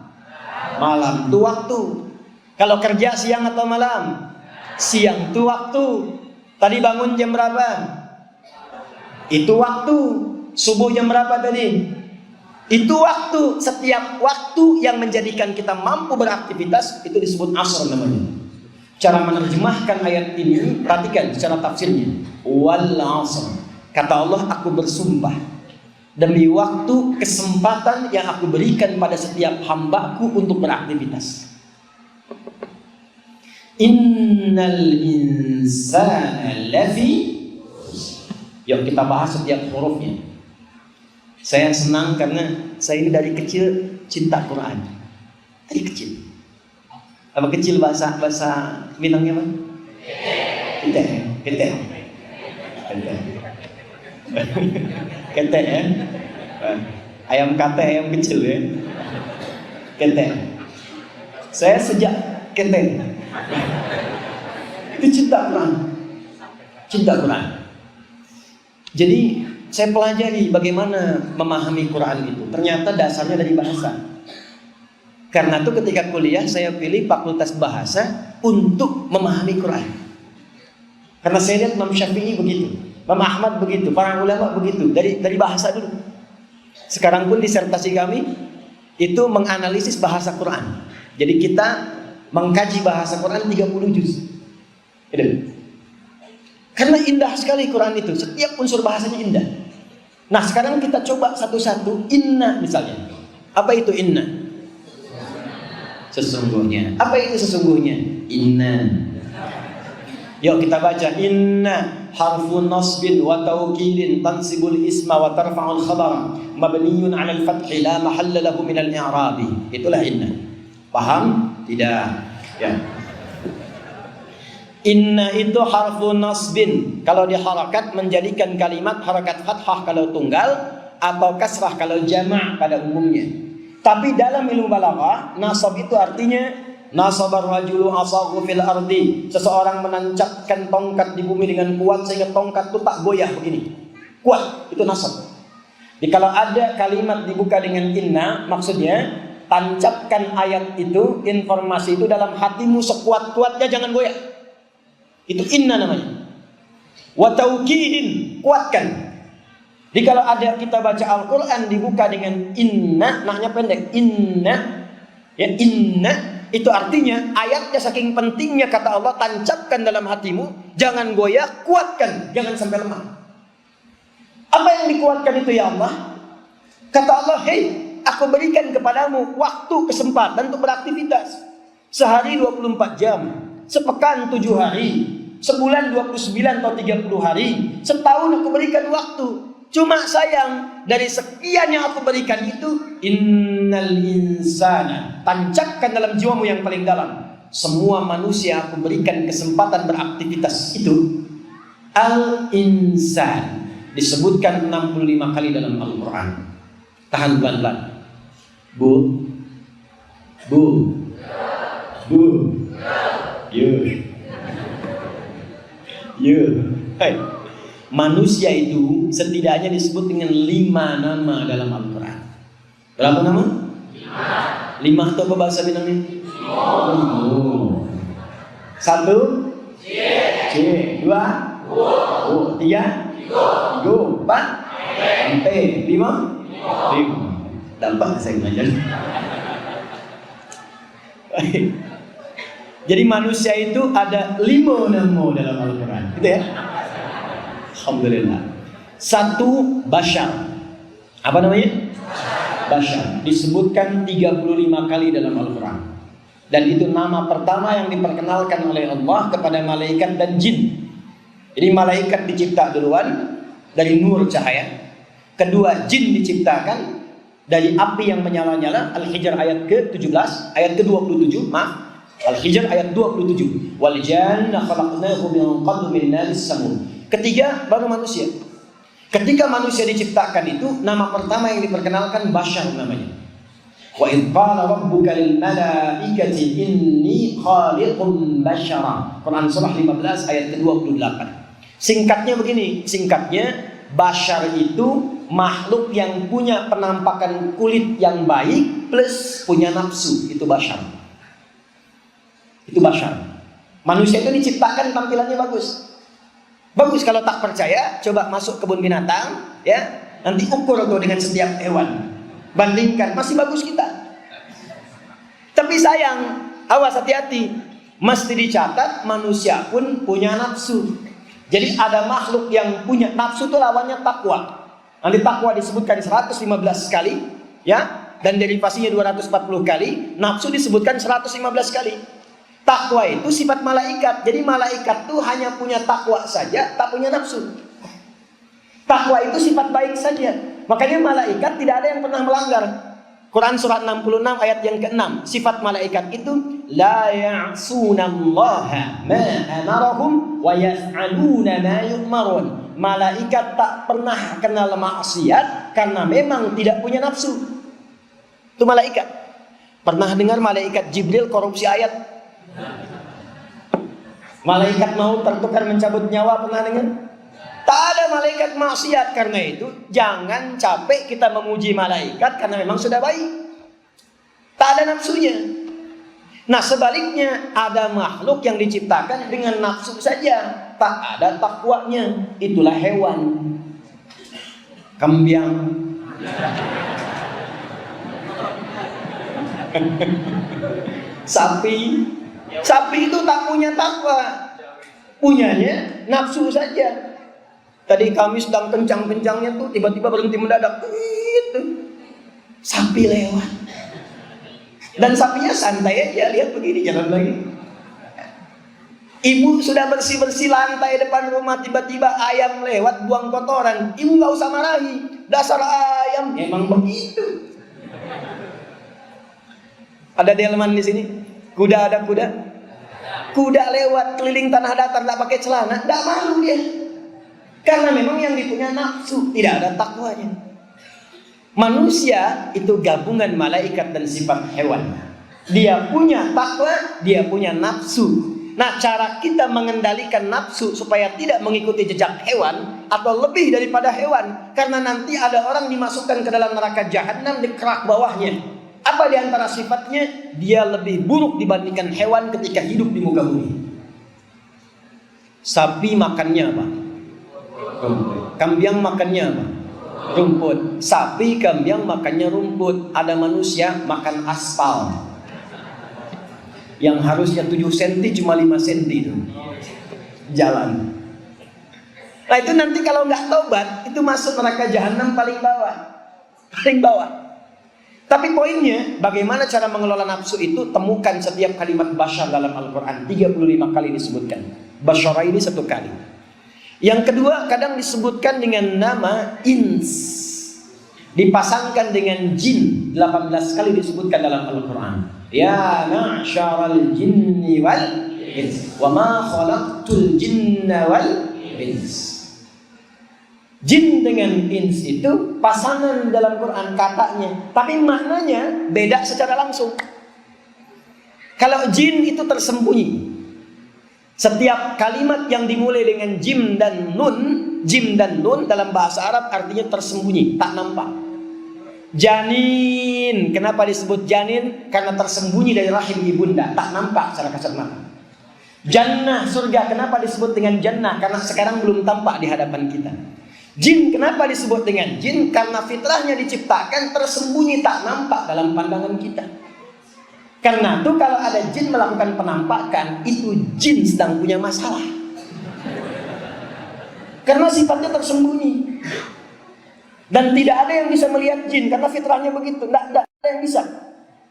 Malam itu waktu. Kalau kerja siang atau malam? Siang itu waktu. Tadi bangun jam berapa? Itu waktu. Subuh jam berapa tadi? Itu waktu. Setiap waktu yang menjadikan kita mampu beraktivitas itu disebut asar namanya. Cara menerjemahkan ayat ini, perhatikan secara tafsirnya. Wal 'asr. Kata Allah, aku bersumpah demi waktu kesempatan yang aku berikan pada setiap hambaku untuk beraktivitas. Innal insana lafi. Yuk kita bahas setiap hurufnya. Saya senang karena saya ini dari kecil cinta Quran. Dari kecil. Apa kecil bahasa Minangnya apa? Kete. Kete ya. Ayam kate, ayam kecil ya. Kete. Saya sejak kete itu cinta Quran. Cinta Quran. Jadi saya pelajari bagaimana memahami Quran itu. Ternyata dasarnya dari bahasa. Karena itu ketika kuliah saya pilih fakultas bahasa untuk memahami Quran. Karena saya lihat Imam Syafi'i begitu, Imam Ahmad begitu, para ulama begitu, dari bahasa dulu. Sekarang pun disertasi kami itu menganalisis bahasa Quran. Jadi kita mengkaji bahasa Quran 30 juz. Karena indah sekali Quran itu, setiap unsur bahasanya indah. Nah sekarang kita coba satu-satu. Inna misalnya. Apa itu inna? Sesungguhnya. Apa itu sesungguhnya? Inna. Yuk kita baca. Inna harfu nasbin wa tawkilin tansibul isma wa tarfa'ul khabar mabniyun 'alal fathi la mahalla lahu minal i'rabi. Itulah inna. Paham? Tidak. Ya. Inna itu harfu nasbin. Kalau diharakat menjadikan kalimat harakat fathah kalau tunggal atau kasrah kalau jama' pada umumnya. Tapi dalam ilmu balaghah, nasab itu artinya nasabar rajulu asahu fil ardi. Seseorang menancapkan tongkat di bumi dengan kuat sehingga tongkat itu tak goyah begini. Kuat, itu nasab. Jadi kalau ada kalimat dibuka dengan inna, maksudnya tancapkan ayat itu, informasi itu dalam hatimu sekuat-kuatnya, jangan goyah. Itu inna namanya. Wa taukidin, kuatkan. Jadi kalau ada kita baca Al-Quran dibuka dengan inna, naknya pendek, inna, ya inna, itu artinya ayatnya saking pentingnya kata Allah, tancapkan dalam hatimu, jangan goyah, kuatkan, jangan sampai lemah. Apa yang dikuatkan itu ya Allah? Kata Allah, hei, aku berikan kepadamu waktu, kesempatan untuk beraktivitas. Sehari 24 jam, sepekan 7 hari, sebulan 29 atau 30 hari, setahun aku berikan waktu. Cuma sayang, dari sekian yang aku berikan itu, innal insana, tancapkan dalam jiwamu yang paling dalam. Semua manusia aku berikan kesempatan beraktivitas itu Al-insan disebutkan 65 kali dalam Al-Quran. Tahan pelan-pelan. Bu. Hai. Manusia itu setidaknya disebut dengan 5 nama dalam Al-Quran. Berapa nama? 5 atau apa bahasa Minangnya? 1 C 2 3 Go 4 T 5 Dampak saya ngajar. Jadi manusia itu ada 5 nama dalam Al-Quran, gitu ya. Alhamdulillah. 1 Bashar. Apa namanya? Bashar. Disebutkan 35 kali dalam Al-Quran. Dan itu nama pertama yang diperkenalkan oleh Allah kepada malaikat dan jin. Jadi malaikat dicipta duluan dari nur cahaya. Kedua, jin diciptakan dari api yang menyala-nyala. Al-Hijr ayat ke-17, ayat ke-27, maaf. Al-Hijr ayat 27. Wal janna khalaqnahu min qablu min naris samum. Ketiga, baru manusia. Ketika manusia diciptakan itu, nama pertama yang diperkenalkan Bashar namanya. Wa idh qala rabbuka lil malaikati inni khaliqun bashara. Quran surah 15 ayat ke-28. Singkatnya begini, Bashar itu makhluk yang punya penampakan kulit yang baik plus punya nafsu, itu Bashar. Itu Bashar. Manusia itu diciptakan tampilannya bagus. Bagus, kalau tak percaya coba masuk kebun binatang, ya. Nanti ukur tuh dengan setiap hewan. Bandingkan, masih bagus kita. Tapi sayang, awas hati-hati. Mesti dicatat manusia pun punya nafsu. Jadi ada makhluk yang punya nafsu, itu lawannya takwa. Nanti takwa disebutkan 115 kali, ya. Dan derivasinya 240 kali. Nafsu disebutkan 115 kali. Takwa itu sifat malaikat. Jadi malaikat itu hanya punya takwa saja, tak punya nafsu. Takwa itu sifat baik saja. Makanya malaikat tidak ada yang pernah melanggar. Quran surah 66 ayat yang ke-6. Sifat malaikat itu la ya'sunallaha ma amarahum wa yaf'aluna ma yu'marun. Malaikat tak pernah kenal maksiat karena memang tidak punya nafsu. Itu malaikat. Pernah dengar malaikat Jibril korupsi ayat? Malaikat maut tertukar mencabut nyawa, pernah dengar? Tak ada malaikat maksiat. Karena itu jangan capek kita memuji malaikat karena memang sudah baik. Tak ada nafsunya. Nah sebaliknya, ada makhluk yang diciptakan dengan nafsu saja, tak ada takwanya. Itulah hewan. Kambing. Sapi itu tak punya takwa, punyanya nafsu saja. Tadi kami sedang kencang-kencangnya tuh, tiba-tiba berhenti mendadak. Itu sapi lewat, dan sapinya santai aja, lihat begini jalan lagi. Ibu sudah bersih-bersih lantai depan rumah, tiba-tiba ayam lewat buang kotoran. Ibu nggak usah marahi, dasar ayam, emang begitu. Ada delman di sini. Kuda ada kuda. Kuda lewat keliling tanah datar tidak pakai celana, tidak malu dia. Karena memang yang dipunya nafsu, tidak ada takwanya. Manusia itu gabungan malaikat dan sifat hewan. Dia punya takwa, dia punya nafsu. Nah, cara kita mengendalikan nafsu supaya tidak mengikuti jejak hewan atau lebih daripada hewan, karena nanti ada orang dimasukkan ke dalam neraka jahanam di kerak bawahnya. Apa di antara sifatnya? Dia lebih buruk dibandingkan hewan ketika hidup di muka bumi. Sapi makannya apa? Rumput. Kambing makannya apa? Rumput. Sapi, kambing makannya rumput. Ada manusia makan aspal. Yang harusnya 7 cm cuma 5 cm itu. Jalan. Nah itu nanti kalau nggak tobat, itu masuk neraka jahanam paling bawah. Paling bawah. Tapi poinnya, bagaimana cara mengelola nafsu itu? Temukan setiap kalimat Bashar dalam Al-Quran. 35 kali disebutkan. Bashara ini 1 kali. Yang kedua, kadang disebutkan dengan nama ins. Dipasangkan dengan jin. 18 kali disebutkan dalam Al-Quran. Ya ma'syaral jinni wal ins. Wa ma khalaqtul jinna wal ins. Jin dengan ins itu pasangan dalam Quran katanya, tapi maknanya beda secara langsung. Kalau jin itu tersembunyi. Setiap kalimat yang dimulai dengan jim dan nun dalam bahasa Arab artinya tersembunyi, tak nampak. Janin, kenapa disebut janin? Karena tersembunyi dari rahim ibunda, tak nampak secara kasat mata. Jannah, surga, kenapa disebut dengan jannah? Karena sekarang belum tampak di hadapan kita. Jin, kenapa disebut dengan jin? Karena fitrahnya diciptakan tersembunyi, tak nampak dalam pandangan kita. Karena itu kalau ada jin melakukan penampakan, itu jin sedang punya masalah. Karena sifatnya tersembunyi. Dan tidak ada yang bisa melihat jin, karena fitrahnya begitu. Tidak ada yang bisa.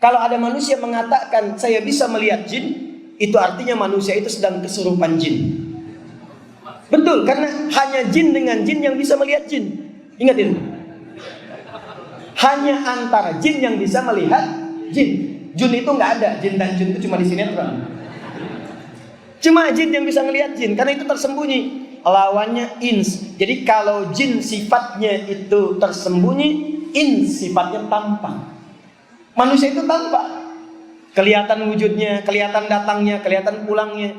Kalau ada manusia mengatakan, saya bisa melihat jin, itu artinya manusia itu sedang kesurupan jin. Betul, karena hanya jin dengan jin yang bisa melihat jin. Ingat itu. Hanya antara jin yang bisa melihat jin. Jin itu nggak ada, jin dan jin itu cuma di sinetron. Cuma jin yang bisa melihat jin, karena itu tersembunyi. Lawannya ins. Jadi kalau jin sifatnya itu tersembunyi, ins sifatnya tampak. Manusia itu tampak. Kelihatan wujudnya, kelihatan datangnya, kelihatan pulangnya.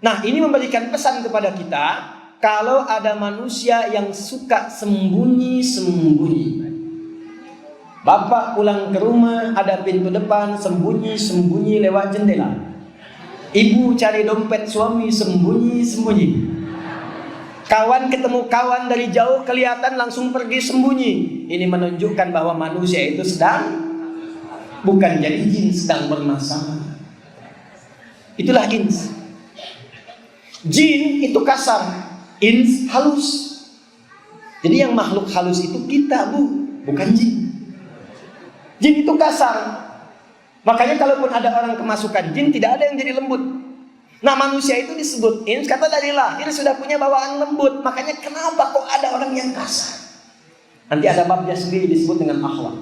Nah, ini memberikan pesan kepada kita, kalau ada manusia yang suka sembunyi-sembunyi. Bapak pulang ke rumah, ada pintu depan, sembunyi-sembunyi lewat jendela. Ibu cari dompet suami, sembunyi-sembunyi. Kawan ketemu kawan dari jauh, kelihatan langsung pergi sembunyi. Ini menunjukkan bahwa manusia itu sedang, bukan jadi jin, sedang bermasalah. Itulah ins. Jin itu kasar, ins halus. Jadi yang makhluk halus itu kita, bukan jin. Jin itu kasar. Makanya kalaupun ada orang kemasukan jin, tidak ada yang jadi lembut. Nah, manusia itu disebut ins, kata dari lahir sudah punya bawaan lembut. Makanya kenapa kok ada orang yang kasar? Nanti ada babnya sendiri disebut dengan akhlak.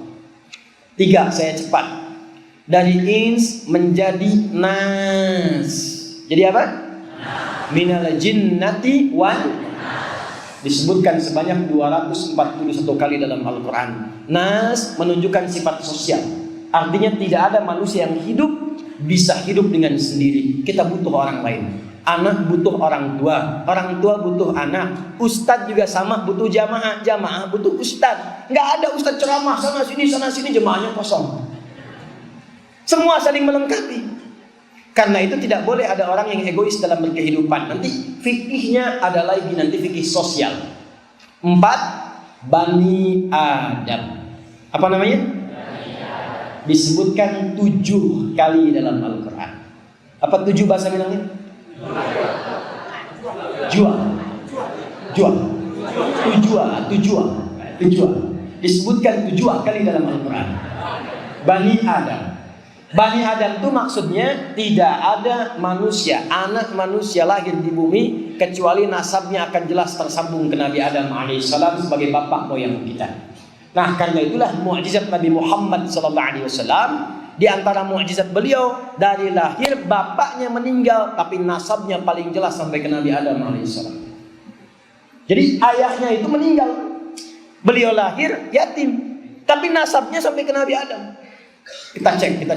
3, saya cepat. Dari ins menjadi nas. Jadi apa? Minal jinnati wan, disebutkan sebanyak 241 kali dalam Al-Quran. Nas menunjukkan sifat sosial. Artinya tidak ada manusia yang hidup bisa hidup dengan sendiri. Kita butuh orang lain. Anak butuh orang tua butuh anak. Ustadz juga sama, butuh jamaah butuh ustadz. Nggak ada ustadz ceramah sana sini jemaahnya kosong. Semua saling melengkapi. Karena itu tidak boleh ada orang yang egois dalam berkehidupan. Nanti fikihnya ada lagi, nanti fikih sosial. 4, Bani Adam. Apa namanya? Disebutkan 7 kali dalam Al-Quran. Apa 7 bahasa Minangnya? Tujuan. Disebutkan 7 kali dalam Al-Quran. Bani Adam. Bani Adam itu maksudnya tidak ada manusia, anak manusia lahir di bumi kecuali nasabnya akan jelas tersambung ke Nabi Adam alaihissalam sebagai bapak moyang kita. Nah, karena itulah mukjizat Nabi Muhammad SAW. Di antara mukjizat beliau, dari lahir bapaknya meninggal tapi nasabnya paling jelas sampai ke Nabi Adam alaihissalam. Jadi ayahnya itu meninggal, beliau lahir yatim tapi nasabnya sampai ke Nabi Adam. Kita cek.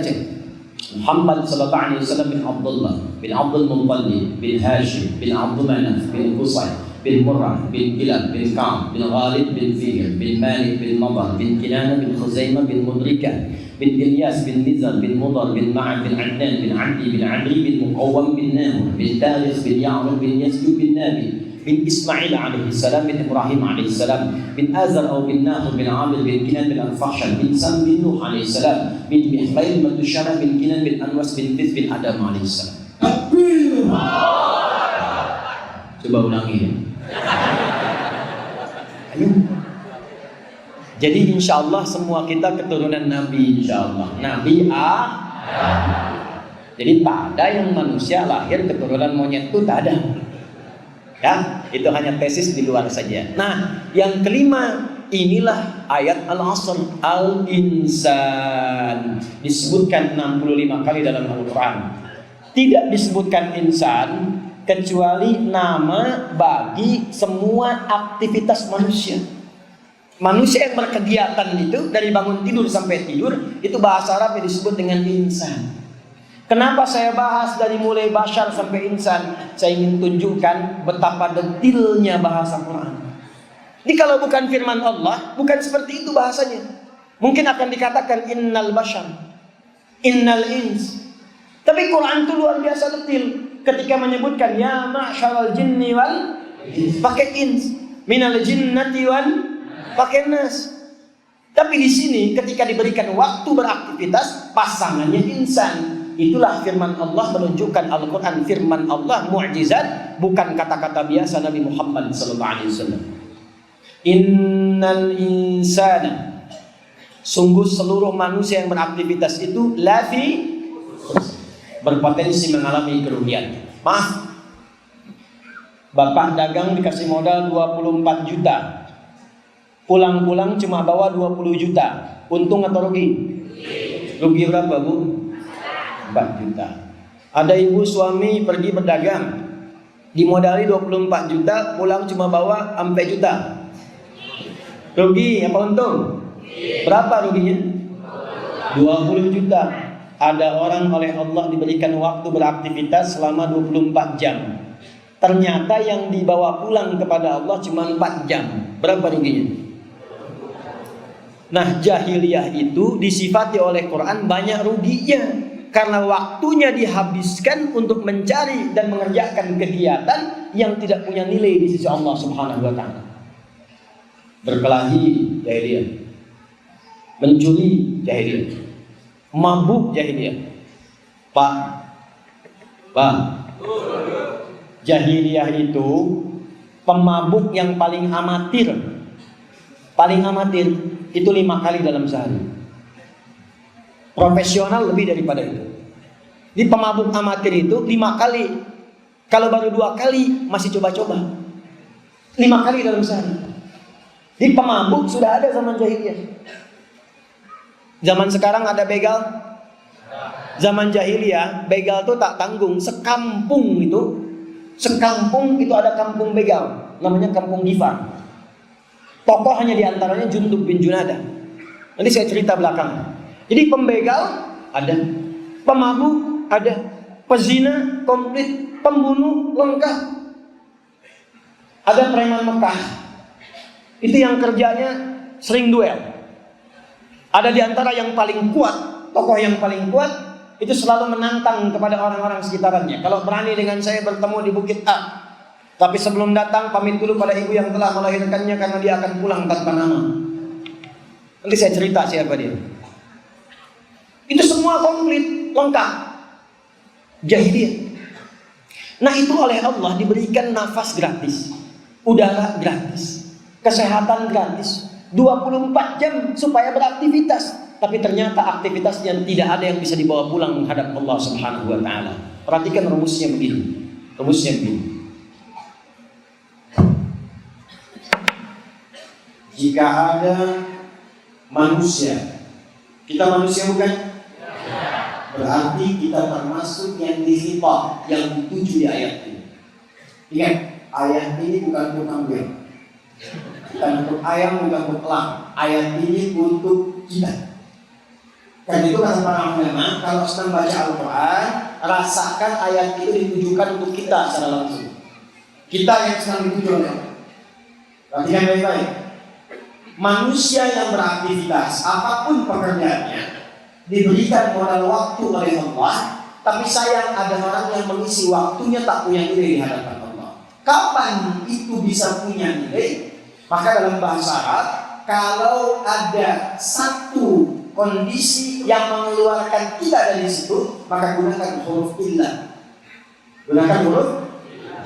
Muhammad sallallahu alaihi wasallam bin Abdullah bin Abdul Muttalib bin Hashim bin Abdul Manaf bin Qusay bin Murrah bin Kilab bin Ka'ab bin Ghalib bin Fihr bin Malik bin Nadar bin Kinana bin Khuzaimah bin Mudrikah bin Ilyas bin Nizar bin Mudar bin Ma'ad bin Adnan bin Adi bin Adri bin Muqawwam bin Namur bin Tarikh bin Ya'rub bin Yasjud bin Nabi bin Ismail alaihissalam bin Ibrahim alaihissalam bin Azar atau bin Nahur bin Amir bin Kinan bin Al-Fahshan bin Sam bin Nuh alaihissalam bin Mihlail bin Tushana bin Kinan bin Anwas bin Fith bin Adam alaihissalam. Coba ulangi. Ayo. Jadi insya Allah semua kita keturunan Nabi, insya Allah. Nabi Jadi tak ada yang manusia lahir keturunan monyet itu, tak ada. Ya, itu hanya tesis di luar saja. Nah, yang kelima, inilah ayat Al-Asr, Al-Insan. Disebutkan 65 kali dalam Al-Quran. Tidak disebutkan insan, kecuali nama bagi semua aktivitas manusia. Manusia yang berkegiatan itu dari bangun tidur sampai tidur, itu bahasa Arab yang disebut dengan insan. Kenapa saya bahas dari mulai bashar sampai insan? Saya ingin tunjukkan betapa detilnya bahasa Quran. Jadi kalau bukan firman Allah, bukan seperti itu bahasanya. Mungkin akan dikatakan innal bashar, innal ins. Tapi Quran itu luar biasa detil. Ketika menyebutkan ya ma'syaral jinni wal ins, pakai ins, minal jinnati wal pakai nas. Tapi di sini ketika diberikan waktu beraktivitas, pasangannya insan. Itulah firman Allah menunjukkan Al-Quran firman Allah mukjizat, bukan kata-kata biasa Nabi Muhammad SAW. Innal insana, sungguh seluruh manusia yang beraktivitas itu lafi, berpotensi mengalami kerugian. Maaf, bapak dagang dikasih modal 24 juta, pulang-pulang cuma bawa 20 juta, untung atau rugi? Rugi berapa, Bu? 4 juta. Ada ibu suami pergi berdagang, dimodali 24 juta, pulang cuma bawa 4 juta. Rugi apa untung? Berapa ruginya? 20 juta. Ada orang oleh Allah diberikan waktu beraktivitas selama 24 jam. Ternyata yang dibawa pulang kepada Allah cuma 4 jam. Berapa ruginya? Nah, jahiliyah itu disifati oleh Quran banyak ruginya, karena waktunya dihabiskan untuk mencari dan mengerjakan kegiatan yang tidak punya nilai di sisi Allah Subhanahu wa taala. Berkelahi jahiliyah, mencuri jahiliyah, mabuk jahiliyah. Pak, jahiliyah itu pemabuk yang paling amatir itu 5 kali dalam sehari. Profesional lebih daripada itu. Di pemabuk amatir itu 5 kali. Kalau baru 2 kali masih coba-coba, 5 kali dalam sehari. Di pemabuk sudah ada zaman jahiliyah. Zaman sekarang ada begal. Zaman jahiliyah begal itu tak tanggung. Sekampung itu ada kampung begal, namanya kampung Gifar. Tokoh hanya diantaranya Jundub bin Junadah. Nanti saya cerita belakang. Jadi pembegal ada, pemabuk ada, pezina komplit, pembunuh lengkap. Ada preman Mekah, itu yang kerjanya sering duel. Ada di antara yang paling kuat, tokoh yang paling kuat itu selalu menantang kepada orang-orang sekitarnya. Kalau berani dengan saya bertemu di Bukit A, tapi sebelum datang pamit dulu pada ibu yang telah melahirkannya, karena dia akan pulang tanpa nama. Nanti saya cerita siapa dia. Itu semua komplit, lengkap. Jahiliyah. Nah, itu oleh Allah diberikan nafas gratis, udara gratis, kesehatan gratis, 24 jam supaya beraktivitas. Tapi ternyata aktivitasnya tidak ada yang bisa dibawa pulang menghadap Allah Subhanahu wa taala. Perhatikan rumusnya begini. Jika ada manusia, kita manusia bukan? Berarti kita termasuk yang dihitah, yang dituju di ayat ini. Ingat, ayat ini bukan untuk kambing, bukan untuk ayam, bukan untuk elang. Ayat ini untuk kita. Dan itu kata para ulama, kalau sedang baca Al-Quran, rasakan ayat itu ditujukan untuk kita secara langsung. Kita yang sedang dituju oleh Allah. Perhatikan baik-baik. Manusia yang beraktivitas, apapun pekerjaannya, diberikan modal waktu oleh Allah. Tapi sayang ada orang yang mengisi waktunya tak punya nilai di hadapan Allah. Kapan itu bisa punya nilai? Maka dalam bahasa Arab, kalau ada satu kondisi yang mengeluarkan kita dari situ, maka gunakan huruf illah. Gunakan huruf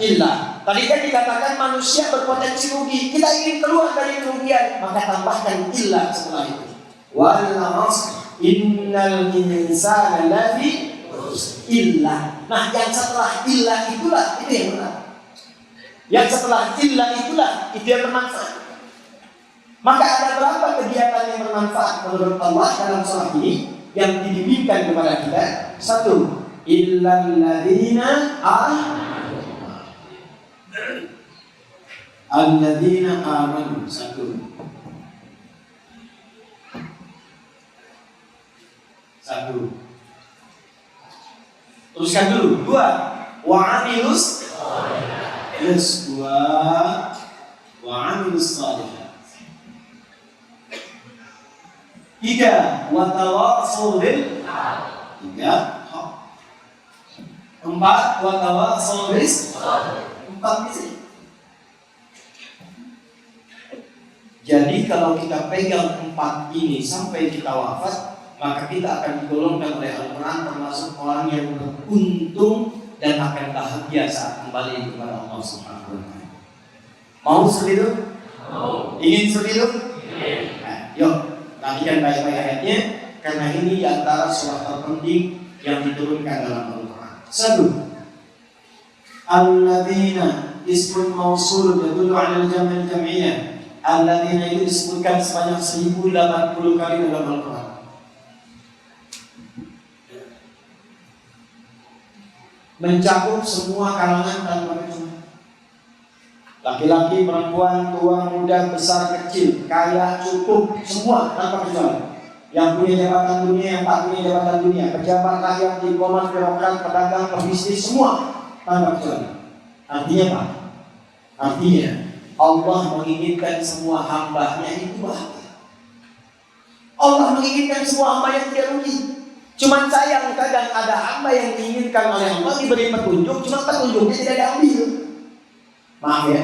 illah. Tadi kan dikatakan manusia berpotensi rugi. Kita ingin keluar dari kerugian, maka tambahkan illah setelah itu. Wal 'asr innal insana lafi illah. Nah, yang setelah illah itulah itu yang benar. Yang setelah illah itulah itu yang bermanfaat. Maka ada berapa kegiatan yang bermanfaat menurut Allah dalam surah ini yang dibimbingkan kepada kita? 1. Illal ladzina Alladzina amanu. Satu. Teruskan dulu. Dua. Wa amilus. Yes. Dua. Wa amilus salihat. Tiga. Wa tawassaw bil. Tiga. Empat. Wa tawassaw bis. Empat bisa. Jadi kalau kita pegang empat ini sampai kita wafat, maka kita akan digolongkan oleh Al-Quran termasuk orang yang beruntung dan akan bahagia saat kembali kepada Allah Subhanahu wa Ta'ala. Mau seperti itu? Mau. Ingin seperti itu? Ingin. Nah, yuk, perhatikan baik-baik ayatnya, karena ini diantara surah terpenting yang diturunkan dalam Al-Quran. Satu, Alladzina ismun mausul yadullu ala al-jam'il jam'iyah. Alladzina itu disebutkan sebanyak 1080 kali dalam Al-Quran. Mencakup semua kalangan tanpa kecuali. Laki-laki, perempuan, tua, muda, besar, kecil, kaya, cukup, semua tanpa kecuali. Yang punya jabatan dunia, yang tak punya jabatan dunia, pejabat rakyat, diplomat, birokrat, pedagang, pebisnis, semua tanpa kecuali. Artinya apa? Artinya Allah menginginkan semua hamba-Nya itu bahagia. Allah menginginkan semua hamba yang tidak rugi. Cuman sayang kadang ada hamba yang diinginkan oleh Allah diberi petunjuk, cuma petunjuknya tidak diambil. Maaf ya,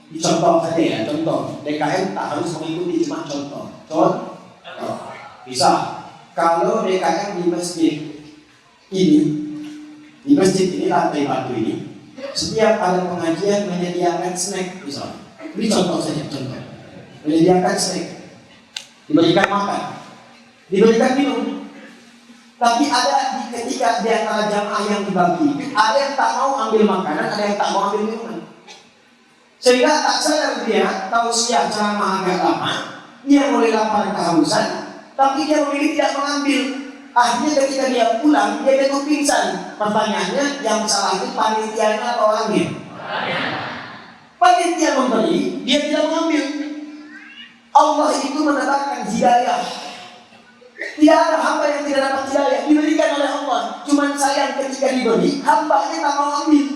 dicontoh saja ya, contoh. DKM tak harus mengikuti, cuma contoh. Contoh. Bisa. Kalau DKM di masjid ini lantai batu ini, setiap ada pengajian menyediakan snack, misalnya. Ini contoh saja, contoh. Menyediakan snack, diberikan makan, diberikan minum. Tapi ada ketika di antara jamaah yang dibagi, ada yang tak mau ambil makanan, ada yang tak mau ambil minuman. Sehingga tak sadar dia tausiah ceramah agak lama, dia mulai lapar kehausan, tapi dia memilih tidak mengambil. Akhirnya ketika dia pulang, dia jatuh pingsan. Pertanyaannya, yang salah itu panitianya atau orangnya? Panitia memberi, dia tidak mengambil. Allah itu menetapkan hidayah. Tidak ada hamba yang tidak dapat hidayah, diberikan oleh Allah. Cuman sayang ketika diberi, hambanya tak mau ambil.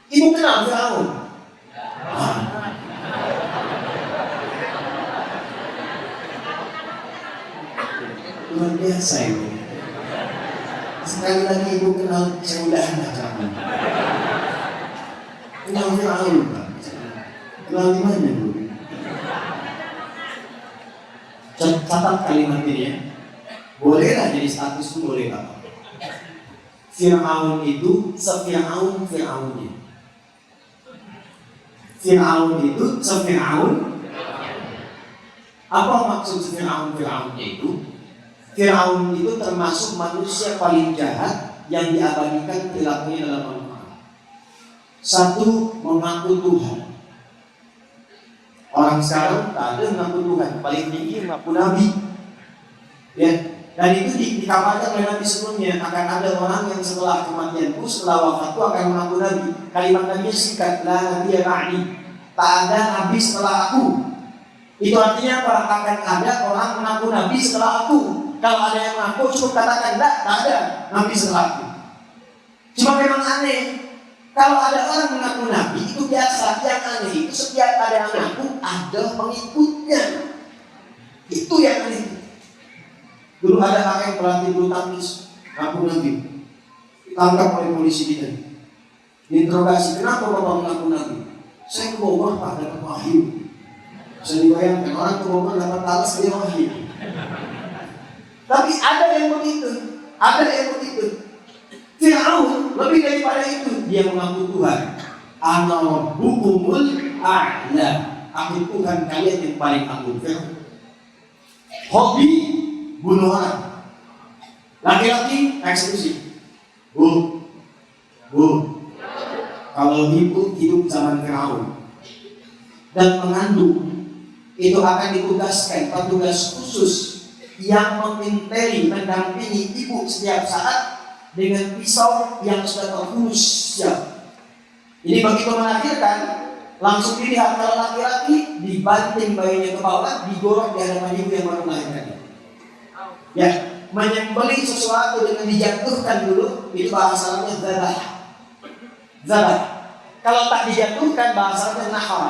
Ibu kenal Firaun? Luar biasa ibu. Sekali lagi ibu kenal, saya udah anak kamu. Kenal Firaun, Pak. Kenal di mana ibu? Catat kalimat ini ya. Bolehlah jadi status pun boleh Pak. Fir'aun itu se-Fir'aun Fir'aunnya. Fir'aun itu se-Fir'aun. Apa maksud se-Fir'aun Fir'aunnya itu? Fir'aun itu termasuk manusia paling jahat yang diabadikan perilakunya dalam Al-Quran. Satu, mengaku Tuhan. Orang sekarang tak ada mengaku Tuhan, paling tinggi mengaku Nabi. Ya, dan itu dikabarkan oleh Nabi sebelumnya akan ada orang yang setelah kematianku, setelah wafatku akan mengaku Nabi. Kalimat Nabi singkat, la nabiya ba'di. Tak ada Nabi setelah aku. Itu artinya apa? Akan ada orang mengaku Nabi setelah aku. Kalau ada yang mengaku, cukup katakan tak ada Nabi setelah aku. Cuma memang aneh. Kalau ada orang mengaku Nabi, itu biasa. Yang aneh itu setiap ada yang mengaku, ada pengikutnya. Itu yang aneh. Dulu ada kakek pelatih bulu tangkis ngaku Nabi, ditangkap oleh polisi kita. Diinterogasi, kenapa bapak mengaku Nabi? Saya ke Bogor Pak, dapat wahyu. Saya dibayangkan orang ke Bogor dapat alas dia wahyu. Tapi ada yang begitu, ada yang begitu. Fir'aun lebih daripada itu, dia mengaku Tuhan. Ana rabbukumul a'la. Aku Tuhan kalian yang paling agung. Hobi bunuh orang. Laki-laki eksekusi. Bu. Kalau ibu hidup zaman Fir'aun dan mengandung, itu akan ditugaskan petugas khusus yang menginteli, mendampingi ibu setiap saat dengan pisau yang sudah terhunus siap. Ini begitu melahirkan, langsung dilihat kalau laki-laki dibanting bayinya ke bawah, digorok di hadapan ibu yang baru melahirkan. Ya, menyembelih sesuatu dengan dijatuhkan dulu, itu bahasa Arabnya zabah. Zabah. Kalau tak dijatuhkan bahasa Arabnya nahar.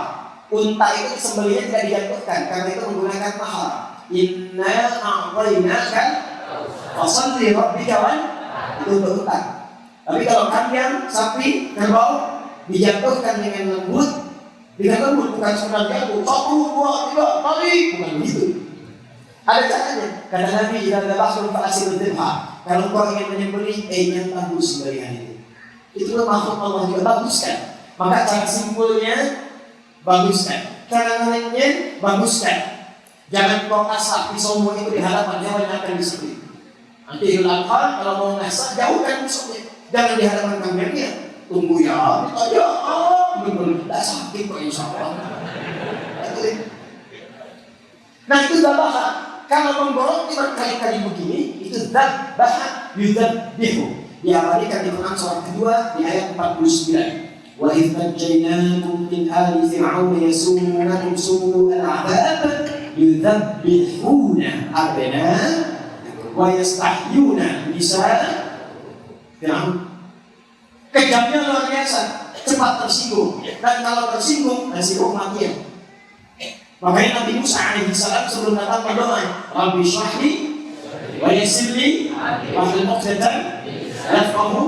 Unta itu sembelihnya tidak dijatuhkan karena itu menggunakan nahar. Inna a'tainaka fasholli rabbika wan, itu untuk unta. Tapi kalau kambing, sapi, kerbau dijatuhkan dengan lembut, bukan sekedar jatuh, 1, 2, 3, tarik, bukan begitu. Ada caranya. Kata Nabi, jika ada bakso fa'asil dzibha. Kalau kau ingin menyembelih, yang bagus sembelihan itu. Itulah makhluk Allah juga baguskan. Maka cara simpulnya baguskan, cara lainnya baguskan. Jangan kau asah pisaumu itu di hadapan dia, banyakkan di sini. Nanti Idul Adha kalau mau ngasah, jauhkan pisaunya. Jangan di hadapan kameranya. Tunggu ya, aja, benar-benar tidak sakit kok insya Allah. Nah itu zabah. Kalau menggorok berkali-kali begini, itu zabah yudzabihu. Diabadikan di Quran surat kedua di ayat 49. Wa idh najjaynakum min ali fir'auna yasumunakum su'al 'adzab yudzabbihuna abna'akum wa yastahyuna nisa'akum. Fir'aun kejamnya luar biasa, cepat tersinggung, dan kalau tersinggung resiko kematian. Makanya Nabi Musa alaihissalam sebelum datang berdoa, Rabbi shrahli wa yassir li wahlul 'uqdatam yafqahu.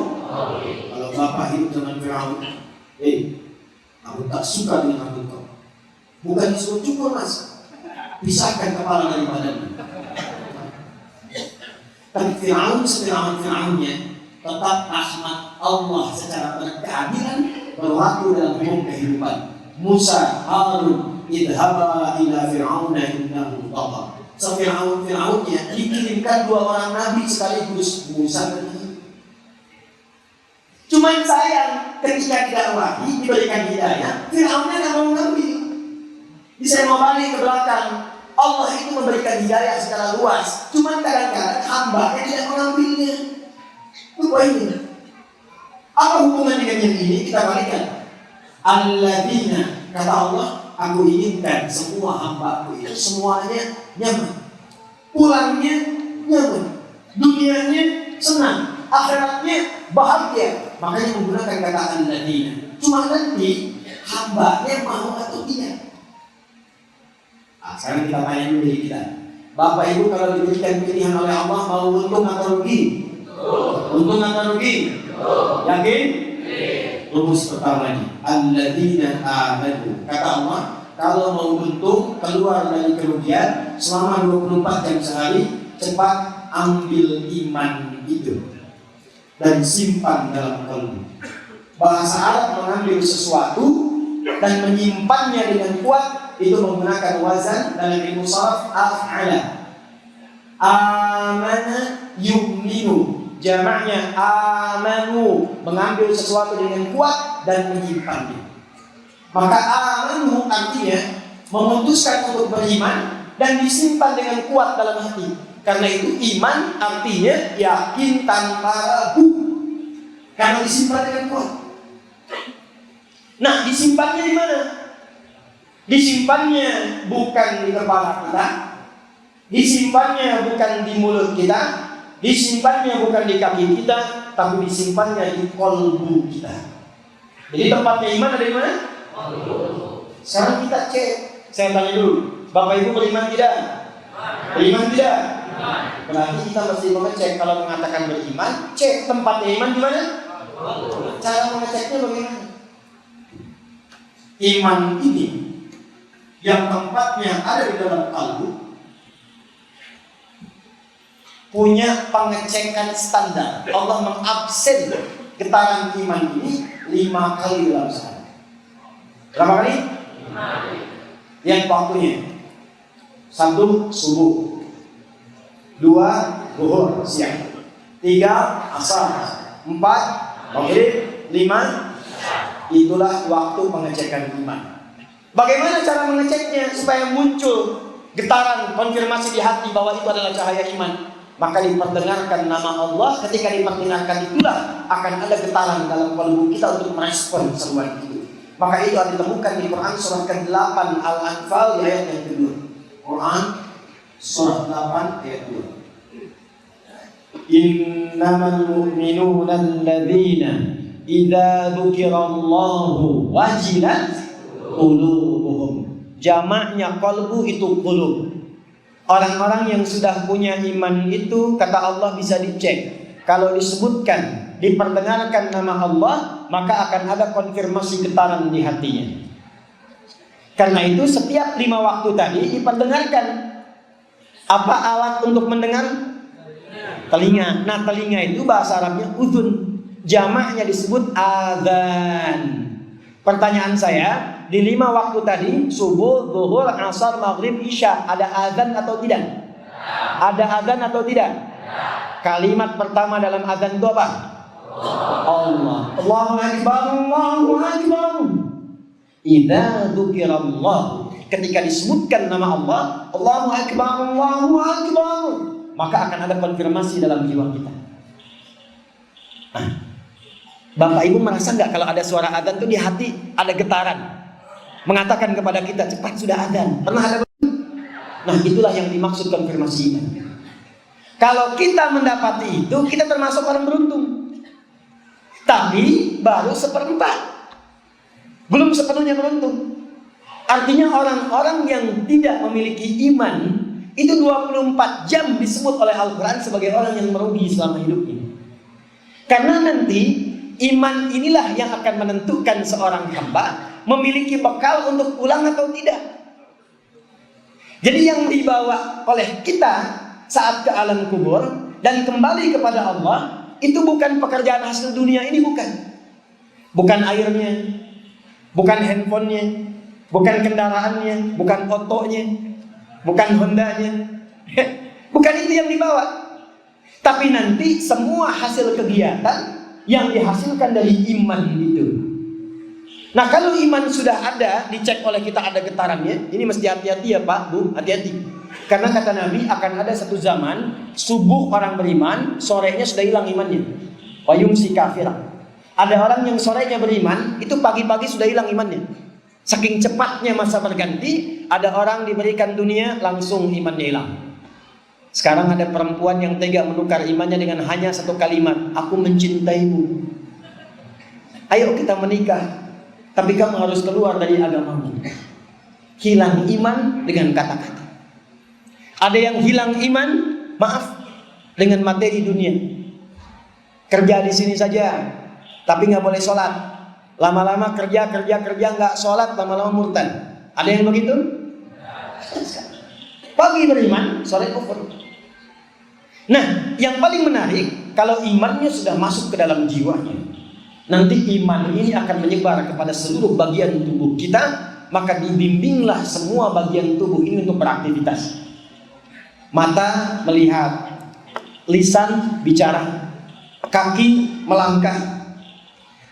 Kalau bapak hidup dengan Firaun, aku tak suka dengan engkau. Bukan disuruh cukur mas, pisahkan kepala dari badannya. Tapi Firaun Firaunnya tetap rahmat Allah secara berkeadilan berlaku dalam hukum kehidupan. Musa, Harun, idhaba ila fir'auna innahu tagha. Fir'aunnya dikirimkan 2 orang nabi sekaligus, Musa dan Harun. Cuman sayang ketika didakwahi, diberikan hidayah, Fir'aunnya tidak mau mengambil. Bisa mau balik ke belakang. Allah itu memberikan hidayah secara luas, cuman kadang-kadang hambanya tidak mengambilnya. Itu poinnya. Apa hubungan dengan yang ini? Kita balikkan. Alladzina, kata Allah, aku inginkan semua hamba-Ku itu semuanya nyaman. Pulangnya nyaman. Dunianya senang. Akhiratnya bahagia. Makanya menggunakan kata alladzina. Cuma nanti hambanya mau atau tidak. Sekarang kita tanya dulu diri kita. Bapak Ibu kalau diberikan pilihan oleh Allah, mau untung atau rugi? Untung atau rugi? Yakin? Rumus pertamanya, alladzina amanu. Kata Allah, kalau mau untung keluar dari kerugian selama 24 jam sehari, cepat ambil iman itu dan simpan dalam kalbu. Bahasa Arab mengambil sesuatu dan menyimpannya dengan kuat itu menggunakan wazan dalam ilmu sharaf af'ala. Amana yu'minu, jamaknya amanu, mengambil sesuatu dengan kuat dan menyimpannya. Maka amanu artinya memutuskan untuk beriman dan disimpan dengan kuat dalam hati. Karena itu iman artinya yakin tanpa ragu, karena disimpan dengan kuat. Nah, disimpannya di mana? Disimpannya bukan di kepala kita, disimpannya bukan di mulut kita, disimpannya bukan di kaki kita, tapi disimpannya di kolbu kita. Jadi tempatnya iman ada di mana? Sekarang kita cek. Saya tanya dulu, Bapak Ibu beriman tidak? Beriman tidak? Berarti kita mesti mengecek. Kalau mengatakan beriman, cek tempatnya iman di mana? Cara mengeceknya bagaimana? Iman ini yang tempatnya ada di dalam kalbu punya pengecekan standar. Allah mengabsen getaran iman ini 5 kali dalam sehari. Berapa kali? 5 kali. Yang waktunya 1 subuh, 2 zuhur siang, 3 asar, 4 maghrib, 5 itulah waktu pengecekan iman. Bagaimana cara mengeceknya supaya muncul getaran konfirmasi di hati bahwa itu adalah cahaya iman? Maka diperdengarkan nama Allah. Ketika diperdengarkan itulah akan ada getaran dalam kalbu kita untuk merespon seruan itu. Maka itu ditemukan di Quran surah ke-8 Al-Anfal di ayat yang kedua. Quran surah 8 ayat 2. Innamal mu'minuna alladzina idza dzukirallahu wajilat qulubuhum. Jamaknya qalbu itu qulub. Orang-orang yang sudah punya iman itu kata Allah bisa dicek. Kalau disebutkan, diperdengarkan nama Allah, maka akan ada konfirmasi getaran di hatinya. Karena itu setiap 5 waktu tadi diperdengarkan. Apa alat untuk mendengar? Telinga. Nah, telinga itu bahasa Arabnya udhun. Jamaknya disebut adzan. Pertanyaan saya, di 5 waktu tadi, subuh, zuhur, asar, maghrib, isya, ada adzan atau tidak? Ada adzan atau tidak? Kalimat pertama dalam adzan itu apa? Allah. Allahu Akbar, Allahu Akbar. Idza dzukirallah. Ketika disebutkan nama Allah, Allahu Akbar, Allahu Akbar, maka akan ada konfirmasi dalam jiwa kita. Nah, Bapak Ibu merasa nggak kalau ada suara adzan itu di hati ada getaran, mengatakan kepada kita cepat sudah adzan? Pernah ada? Nah, itulah yang dimaksud konfirmasi iman. Kalau kita mendapati itu, kita termasuk orang beruntung. Tapi baru 1/4. Belum sepenuhnya beruntung. Artinya orang-orang yang tidak memiliki iman itu 24 jam disebut oleh Al-Quran sebagai orang yang merugi selama hidupnya. Karena nanti iman inilah yang akan menentukan seorang hamba memiliki bekal untuk pulang atau tidak. Jadi yang dibawa oleh kita saat ke alam kubur dan kembali kepada Allah itu bukan pekerjaan hasil dunia ini, bukan airnya, bukan handphonenya, bukan kendaraannya, bukan otonya, bukan Hondanya, bukan itu yang dibawa. Tapi nanti semua hasil kegiatan yang dihasilkan dari iman itu. Nah, kalau iman sudah ada, dicek oleh kita ada getarannya, ini mesti hati-hati ya Pak, Bu, hati-hati. Karena kata Nabi akan ada satu zaman subuh orang beriman, sorenya sudah hilang imannya. Wayum si kafirah. Ada orang yang sorenya beriman, itu pagi-pagi sudah hilang imannya. Saking cepatnya masa berganti, ada orang diberikan dunia langsung imannya hilang. Sekarang ada perempuan yang tega menukar imannya dengan hanya satu kalimat, aku mencintaimu. Ayo kita menikah, tapi kamu harus keluar dari agamamu. Hilang iman dengan kata-kata. Ada yang hilang iman, maaf, dengan materi dunia. Kerja di sini saja, tapi nggak boleh sholat. Lama-lama kerja nggak sholat, lama-lama murtad. Ada yang begitu? Pagi beriman, sore kufur. Nah, yang paling menarik, kalau imannya sudah masuk ke dalam jiwanya, nanti iman ini akan menyebar kepada seluruh bagian tubuh kita, maka dibimbinglah semua bagian tubuh ini untuk beraktivitas. Mata melihat, lisan bicara, kaki melangkah.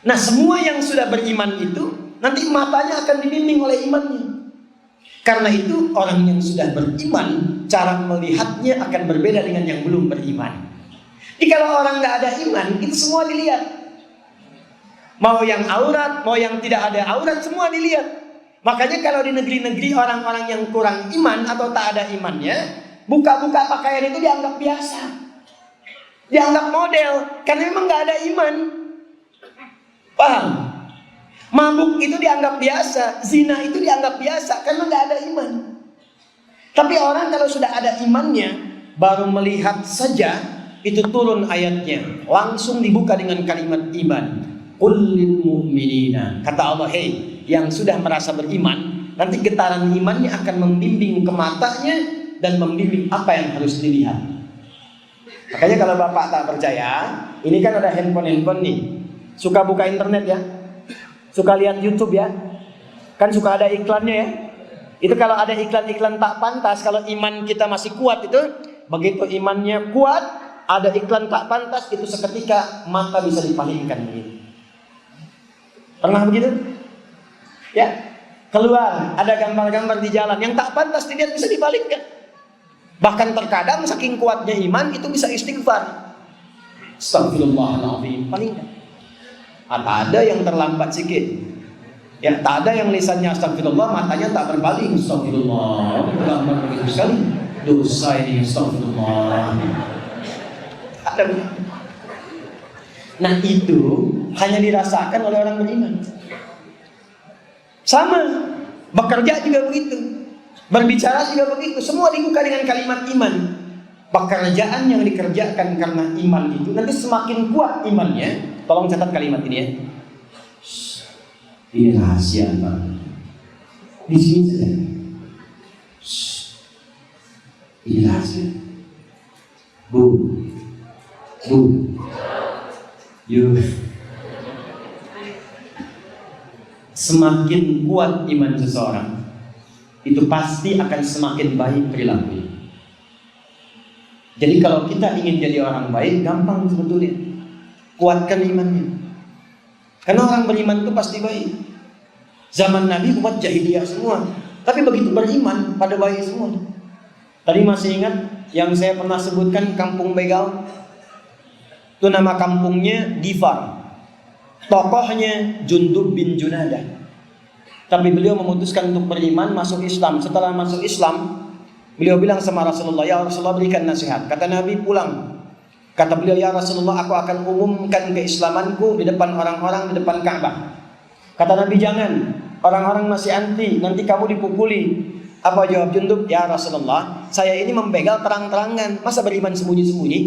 Nah, semua yang sudah beriman itu nanti matanya akan dibimbing oleh imannya. Karena itu orang yang sudah beriman, cara melihatnya akan berbeda dengan yang belum beriman. Jadi kalau orang nggak ada iman, itu semua dilihat. Mau yang aurat, mau yang tidak ada aurat, semua dilihat. Makanya kalau di negeri-negeri orang-orang yang kurang iman atau tak ada imannya, buka-buka pakaian itu dianggap biasa, dianggap model, karena memang nggak ada iman. Paham? Mabuk itu dianggap biasa, zina itu dianggap biasa, karena nggak ada iman. Tapi orang kalau sudah ada imannya, baru melihat saja itu turun ayatnya, langsung dibuka dengan kalimat iman. Qul lil mu'minina, kata Allah, hei yang sudah merasa beriman, nanti getaran imannya akan membimbing ke matanya dan membimbing apa yang harus dilihat. Makanya kalau Bapak tak percaya, ini kan ada handphone nih, suka buka internet ya, suka lihat YouTube ya, kan suka ada iklannya ya. Itu kalau ada iklan-iklan tak pantas, kalau iman kita masih kuat itu, begitu imannya kuat, ada iklan tak pantas, itu seketika mata bisa dipalingkan begitu. Pernah begitu? Ya, keluar ada gambar-gambar di jalan yang tak pantas dilihat bisa dipalingkan. Bahkan terkadang saking kuatnya iman itu bisa istighfar. Astagfirullahaladzim, palingkan. Ada yang terlambat sedikit. Ya, tak ada yang lisannya astagfirullah, matanya tak berpaling. Astagfirullah, terlambat begitu sekali. Dosa ini, astagfirullah. Ada. Nah itu hanya dirasakan oleh orang beriman. Sama, bekerja juga begitu, berbicara juga begitu. Semua dibuka dengan kalimat iman. Pekerjaan yang dikerjakan karena iman itu nanti semakin kuat imannya. Tolong catat kalimat ini ya. Ini rahasia Pak. Di sini saja. Ini rahasia. Bu. You. Semakin kuat iman seseorang, itu pasti akan semakin baik perilakunya. Jadi kalau kita ingin jadi orang baik, gampang sebetulnya. Kuatkan imannya. Karena orang beriman itu pasti baik. Zaman Nabi umat jahiliyah semua, tapi begitu beriman pada baik semua. Tadi masih ingat yang saya pernah sebutkan kampung begal? Itu nama kampungnya Gifar. Tokohnya Jundub bin Junadah. Tapi beliau memutuskan untuk beriman, masuk Islam. Setelah masuk Islam, beliau bilang sama Rasulullah, "Ya Rasulullah, berikan nasihat." Kata Nabi, "Pulang." Kata beliau, "Ya Rasulullah, aku akan umumkan keislamanku di depan orang-orang, di depan Ka'bah." Kata Nabi, "Jangan, orang-orang masih anti, nanti kamu dipukuli." Apa jawab Jundub? "Ya Rasulullah, saya ini membegal terang-terangan, masa beriman sembunyi-sembunyi?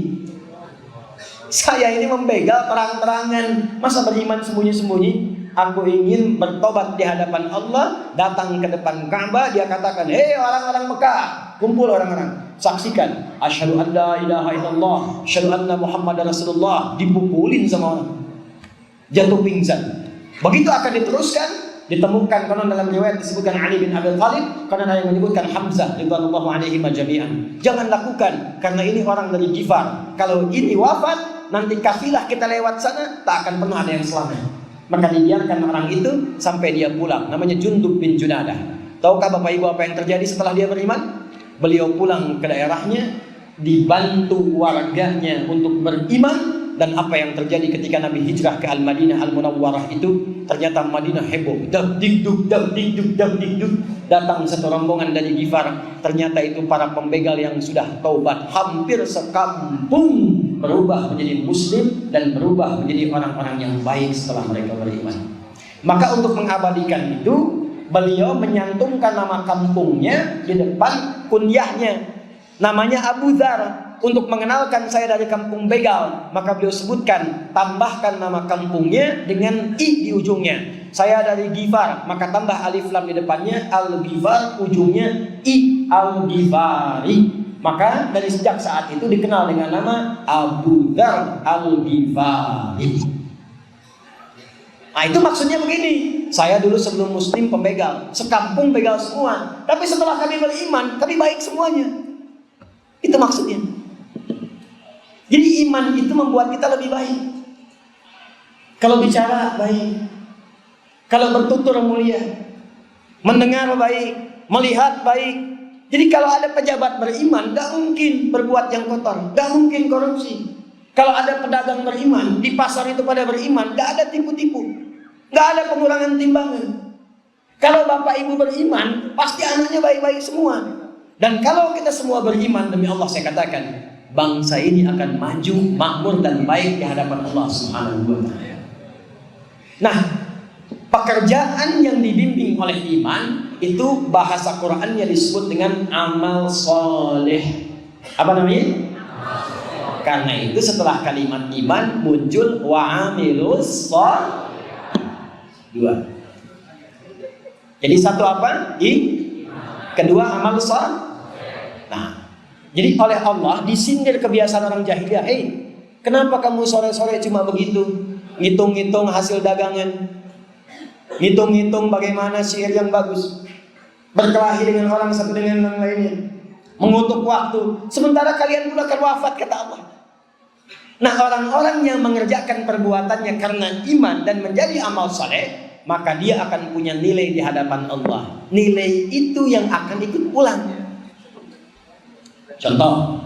Saya ini membegal terang-terangan, masa beriman sembunyi-sembunyi? Aku ingin bertobat di hadapan Allah, datang ke depan Ka'bah, dia katakan, 'Hei orang-orang Mekah, kumpul orang-orang, saksikan, asyhadu an la ilaha illallah, asyhadu anna Muhammadar Rasulullah." Dipukulin sama orang, jatuh pingsan. Begitu akan diteruskan, ditemukan konon dalam riwayat disebutkan Ali bin Abi Thalib, karena ada yang menyebutkan Hamzah radhiyallahu anhum jami'an. Jangan lakukan, karena ini orang dari Gifar. Kalau ini wafat, nanti kafilah kita lewat sana, tak akan pernah ada yang selamat. Maka dibiarkan orang itu sampai dia pulang. Namanya Jundub bin Junadah. Tahukah Bapak Ibu apa yang terjadi setelah dia beriman? Beliau pulang ke daerahnya, dibantu warganya untuk beriman. Dan apa yang terjadi ketika Nabi hijrah ke Al-Madinah Al-Munawwarah itu, ternyata Madinah heboh. Dab dikduk. Datang satu rombongan dari Gifar. Ternyata itu para pembegal yang sudah taubat. Hampir sekampung berubah menjadi muslim dan berubah menjadi orang-orang yang baik setelah mereka beriman. Maka untuk mengabadikan itu, beliau menyantumkan nama kampungnya di depan kunyahnya. Namanya Abu Dzar. Untuk mengenalkan saya dari kampung begal, maka beliau sebutkan, tambahkan nama kampungnya dengan i di ujungnya. Saya dari Gifar, maka tambah alif lam di depannya, Al-Ghifar, ujungnya i, Al-Ghifari. Maka dari sejak saat itu dikenal dengan nama Abu Dzar Al-Ghifari. Nah itu maksudnya begini, saya dulu sebelum muslim pembegal, sekampung begal semua, tapi setelah kami beriman, kami baik semuanya. Itu maksudnya. Jadi iman itu membuat kita lebih baik. Kalau bicara baik, kalau bertutur mulia, mendengar baik, melihat baik. Jadi kalau ada pejabat beriman, gak mungkin berbuat yang kotor, gak mungkin korupsi. Kalau ada pedagang beriman, di pasar itu pada beriman, gak ada tipu-tipu, gak ada pengurangan timbangan. Kalau bapak ibu beriman, pasti anaknya baik-baik semua. Dan kalau kita semua beriman, demi Allah saya katakan, bangsa ini akan maju, makmur dan baik di hadapan Allah Subhanahu wa taala. Nah, pekerjaan yang dibimbing oleh iman itu bahasa Qur'annya disebut dengan amal soleh. Apa namanya? Karena itu setelah kalimat iman muncul wa'amilus soleh. Dua. Jadi satu apa? Kedua amal soleh. Nah, jadi oleh Allah disindir kebiasaan orang jahiliyah. Hei, kenapa kamu sore-sore cuma begitu? Ngitung-ngitung hasil dagangan, ngitung-ngitung bagaimana sihir yang bagus, berkelahi dengan orang satu dengan yang lainnya, mengutuk waktu. Sementara kalian pula akan wafat, kata Allah. Nah, orang-orang yang mengerjakan perbuatannya karena iman dan menjadi amal saleh, maka dia akan punya nilai di hadapan Allah. Nilai itu yang akan ikut pulang. Contoh,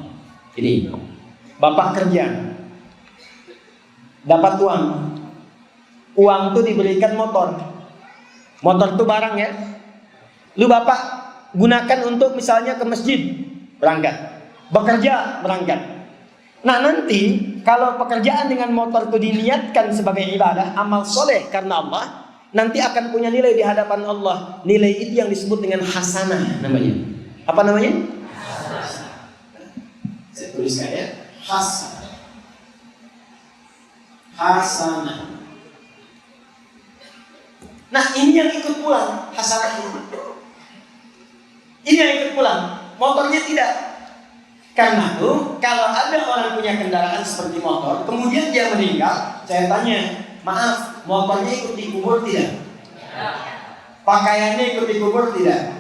ini bapak kerja, dapat uang itu diberikan motor, Motor itu barang ya. Lu bapak gunakan untuk misalnya ke masjid, berangkat. Bekerja, berangkat. Nah nanti kalau pekerjaan dengan motor itu diniatkan sebagai ibadah, amal soleh karena Allah, nanti akan punya nilai di hadapan Allah. Nilai itu yang disebut dengan hasanah namanya. Apa namanya? Saya tuliskan ya. Hasanah. Hasanah. Nah ini yang ikut pulang hasanah ini. Ini yang ikut pulang. Motornya tidak. Karena itu kalau ada orang punya kendaraan seperti motor, kemudian dia meninggal, saya tanya, maaf, motornya ikut dikubur tidak? Pakaiannya ikut dikubur tidak?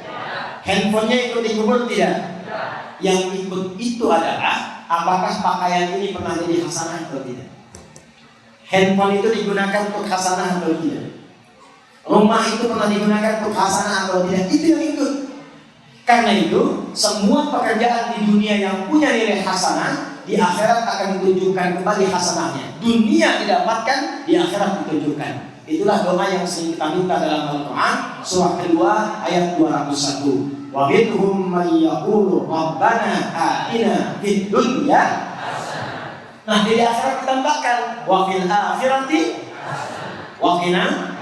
Handphonenya ikut dikubur tidak? Yang ikut itu adalah apakah pakaian ini pernah jadi hasanah atau tidak? Handphone itu digunakan untuk hasanah atau tidak? Rumah itu pernah digunakan untuk hasanah atau tidak? Itu yang ikut. Karena itu semua pekerjaan di dunia yang punya nilai hasanah di akhirat akan ditunjukkan kembali hasanahnya. Dunia didapatkan, di akhirat ditunjukkan. Itulah doa yang sering kita minta dalam Al-Quran, surah kedua ayat 201. Wa minhum man yaqulu rabbana atina fid dunya. Nah di akhirat ditambahkan wa fil akhirati wa qina.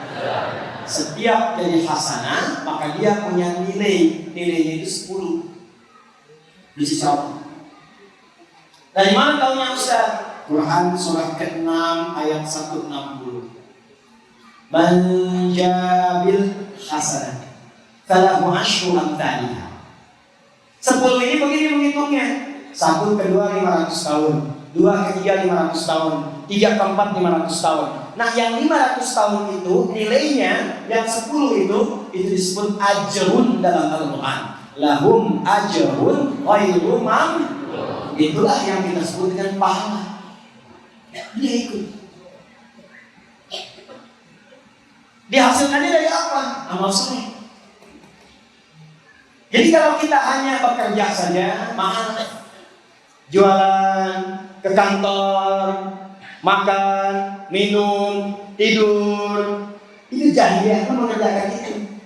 Setiap jadi hasanah maka dia punya nilainya itu 10 di sisi Allah. Dari mana tahunya Ustaz? Quran surah ke-6 ayat 160. Man jabil hasanah falahu asyru amthaliha. 10 ini begini menghitungnya. 1 kedua 500 tahun, 2 ketiga 500 tahun, 3 keempat 500 tahun. Nah yang 500 tahun itu nilainya, yang 10 itu disebut ajrun dalam Al-Quran. Lahum ajrun ghairu mamnun. Itulah yang kita sebut dengan pahala. Dia ikut. Dihasilkannya dari apa? Amal soleh. Jadi kalau kita hanya bekerja saja, maaf, jualan, ke kantor, makan, minum, tidur, itu jahiliyah mengerjakan itu.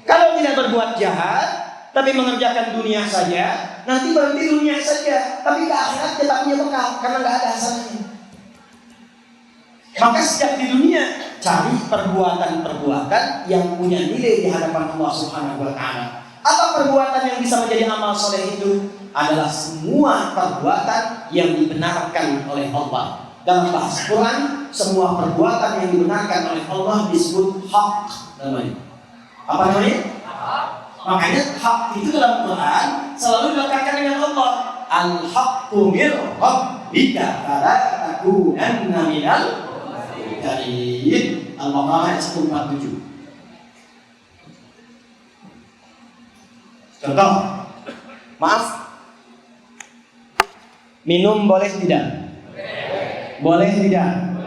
Kalau tidak berbuat jahat, tapi mengerjakan dunia saja, nanti berhenti dunia saja, tapi ke akhirat tidak punya bekal karena nggak ada hasanahnya. Maka sejak di dunia cari perbuatan-perbuatan yang punya nilai di hadapan Allah Subhanahu wa Ta'ala. Apa perbuatan yang bisa menjadi amal soleh itu? Adalah semua perbuatan yang dibenarkan oleh Allah. Dalam bahasa Quran, semua perbuatan yang dibenarkan oleh Allah disebut hak namanya. Apa namanya? Makanya hak itu dalam Quran selalu dilekatkan dengan Allah. Al-haqqu mir rabbika fala takunanna minal mumtarin. Al-Baqarah ayat 147. Contoh, maaf, minum boleh tidak? Boleh tidak?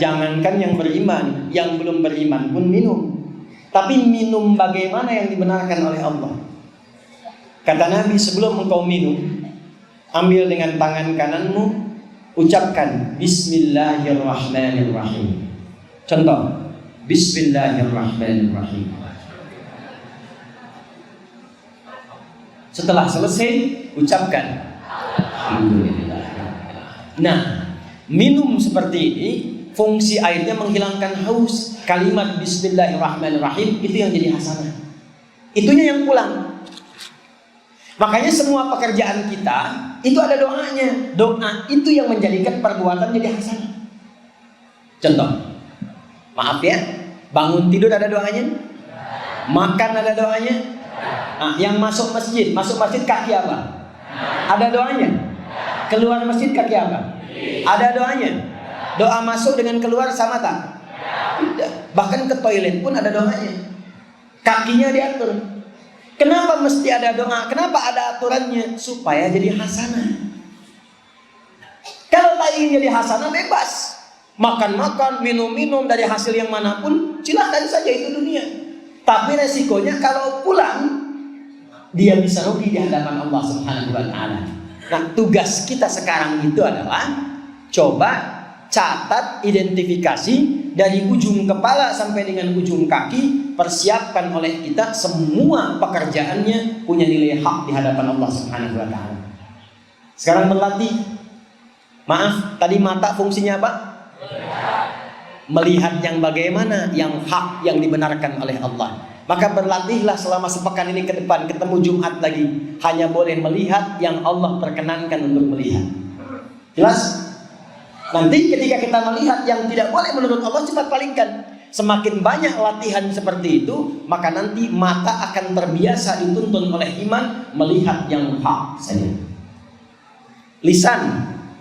Jangankan yang beriman, yang belum beriman pun minum. Tapi minum bagaimana yang dibenarkan oleh Allah? Kata Nabi, sebelum engkau minum, ambil dengan tangan kananmu, ucapkan Bismillahirrahmanirrahim. Contoh, Bismillahirrahmanirrahim. Setelah selesai, ucapkan Alhamdulillah. Nah, minum seperti ini, fungsi airnya menghilangkan haus. Kalimat Bismillahirrahmanirrahim itu yang jadi hasanah. Itunya yang pulang. Makanya semua pekerjaan kita itu ada doanya. Doa itu yang menjadikan perbuatan jadi hasanah. Contoh, maaf ya, bangun tidur ada doanya, makan ada doanya. Nah, yang masuk masjid kaki apa? Ada doanya. Keluar masjid kaki apa? Ada doanya. Doa masuk dengan keluar sama tak? Tidak. Bahkan ke toilet pun ada doanya. Kakinya diatur. Kenapa mesti ada doa? Kenapa ada aturannya? Supaya jadi hasanah. Kalau tak ingin jadi hasanah, bebas. Makan-makan, minum-minum dari hasil yang manapun, silahkan saja, itu dunia. Tapi resikonya kalau pulang, dia bisa rugi di hadapan Allah Subhanahu wa Ta'ala. Nah, tugas kita sekarang itu adalah coba catat, identifikasi dari ujung kepala sampai dengan ujung kaki, persiapkan oleh kita semua pekerjaannya punya nilai hak di hadapan Allah Subhanahu wa taala. Sekarang berlatih. Maaf, tadi mata fungsinya apa? Melihat yang bagaimana, yang hak, yang dibenarkan oleh Allah. Maka berlatihlah selama sepekan ini ke depan, ketemu Jumat lagi, hanya boleh melihat yang Allah perkenankan untuk melihat. Jelas? Nanti ketika kita melihat yang tidak boleh menurut Allah, cepat palingkan. Semakin banyak latihan seperti itu, maka nanti mata akan terbiasa dituntun oleh iman melihat yang hak saja. Lisan,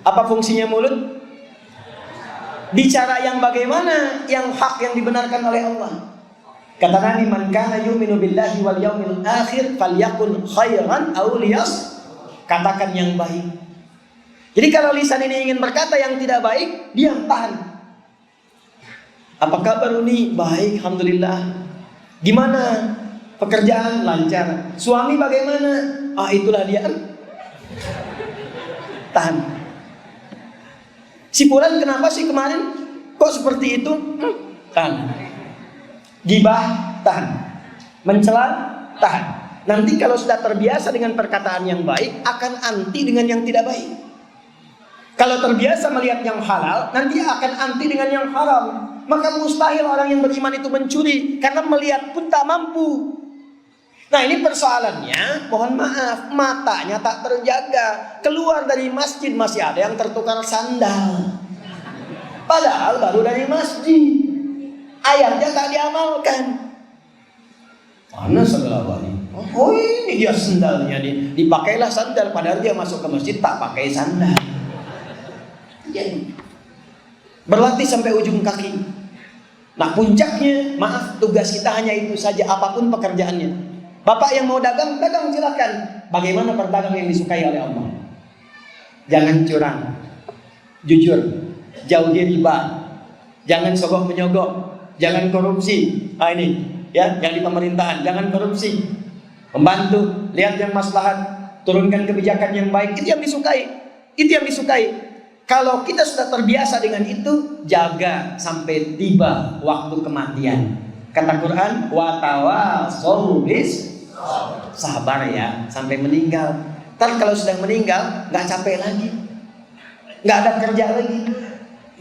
apa fungsinya mulut? Bicara yang bagaimana, yang hak, yang dibenarkan oleh Allah. Kata Nabi, man kana yu'minu billahi wal yaumil akhir falyakun khairan aw liyas. Katakan yang baik. Jadi kalau lisan ini ingin berkata yang tidak baik, diam, tahan. Apa kabar Uni? Baik, alhamdulillah. Gimana? Pekerjaan lancar. Suami bagaimana? Ah, itulah dia. Tahan. Si Fulan kenapa sih kemarin? Kok seperti itu? Tahan. Gibah, tahan. Mencela, tahan. Nanti kalau sudah terbiasa dengan perkataan yang baik, akan anti dengan yang tidak baik. Kalau terbiasa melihat yang halal, nanti akan anti dengan yang haram. Maka mustahil orang yang beriman itu mencuri, karena melihat pun tak mampu. Nah, ini persoalannya, mohon maaf, matanya tak terjaga. Keluar dari masjid masih ada yang tertukar sandal, padahal baru dari masjid. Ayatnya tak diamalkan. Mana sandal ini? Oh, ini dia sandalnya, dipakailah sandal, padahal dia masuk ke masjid tak pakai sandal. Jadi, berlatih sampai ujung kaki. Nah, puncaknya, maaf, tugas kita hanya itu saja, apapun pekerjaannya. Bapak yang mau dagang, dagang silakan. Bagaimana berdagang yang disukai oleh Allah? Jangan curang, jujur, jauhi riba, jangan sogok menyogok, jangan korupsi. Ah, ini ya, yang di pemerintahan, jangan korupsi. Membantu, lihat yang maslahat, turunkan kebijakan yang baik. Itu yang disukai. Itu yang disukai. Kalau kita sudah terbiasa dengan itu, jaga sampai tiba waktu kematian. Kata Quran, wa tawassaw bis, sabar ya sampai meninggal. Ntar kalau sudah meninggal, nggak capek lagi, nggak ada kerja lagi,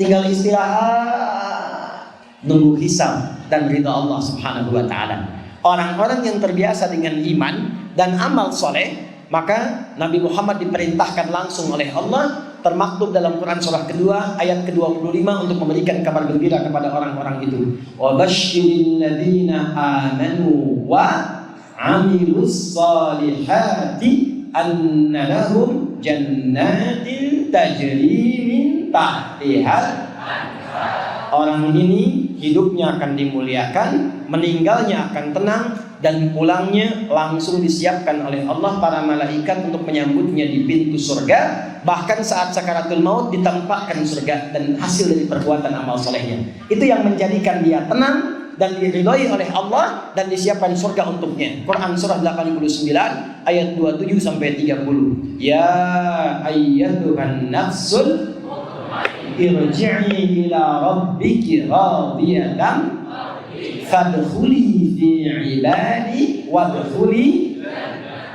tinggal istirahat, nunggu hisab dan ridha Allah Subhanahu wa taala. Orang-orang yang terbiasa dengan iman dan amal soleh, maka Nabi Muhammad diperintahkan langsung oleh Allah, termaktub dalam Quran surah kedua ayat ke-25 untuk memberikan kabar gembira kepada orang-orang itu. Wa basyiril ladzina amanu wa 'amilus solihati anna lahum jannatin tajri min tahtiha. Orang ini hidupnya akan dimuliakan, meninggalnya akan tenang, dan pulangnya langsung disiapkan oleh Allah para malaikat untuk menyambutnya di pintu surga. Bahkan saat sakaratul maut ditampakkan surga dan hasil dari perbuatan amal solehnya. Itu yang menjadikan dia tenang dan diridhoi oleh Allah dan disiapkan surga untuknya. Quran surah 89 ayat 27 sampai 30. Ya ayyatuhan nafsul irji'i ila rabbiki radiyatan fadkhuli fi ibadi wadkhuli.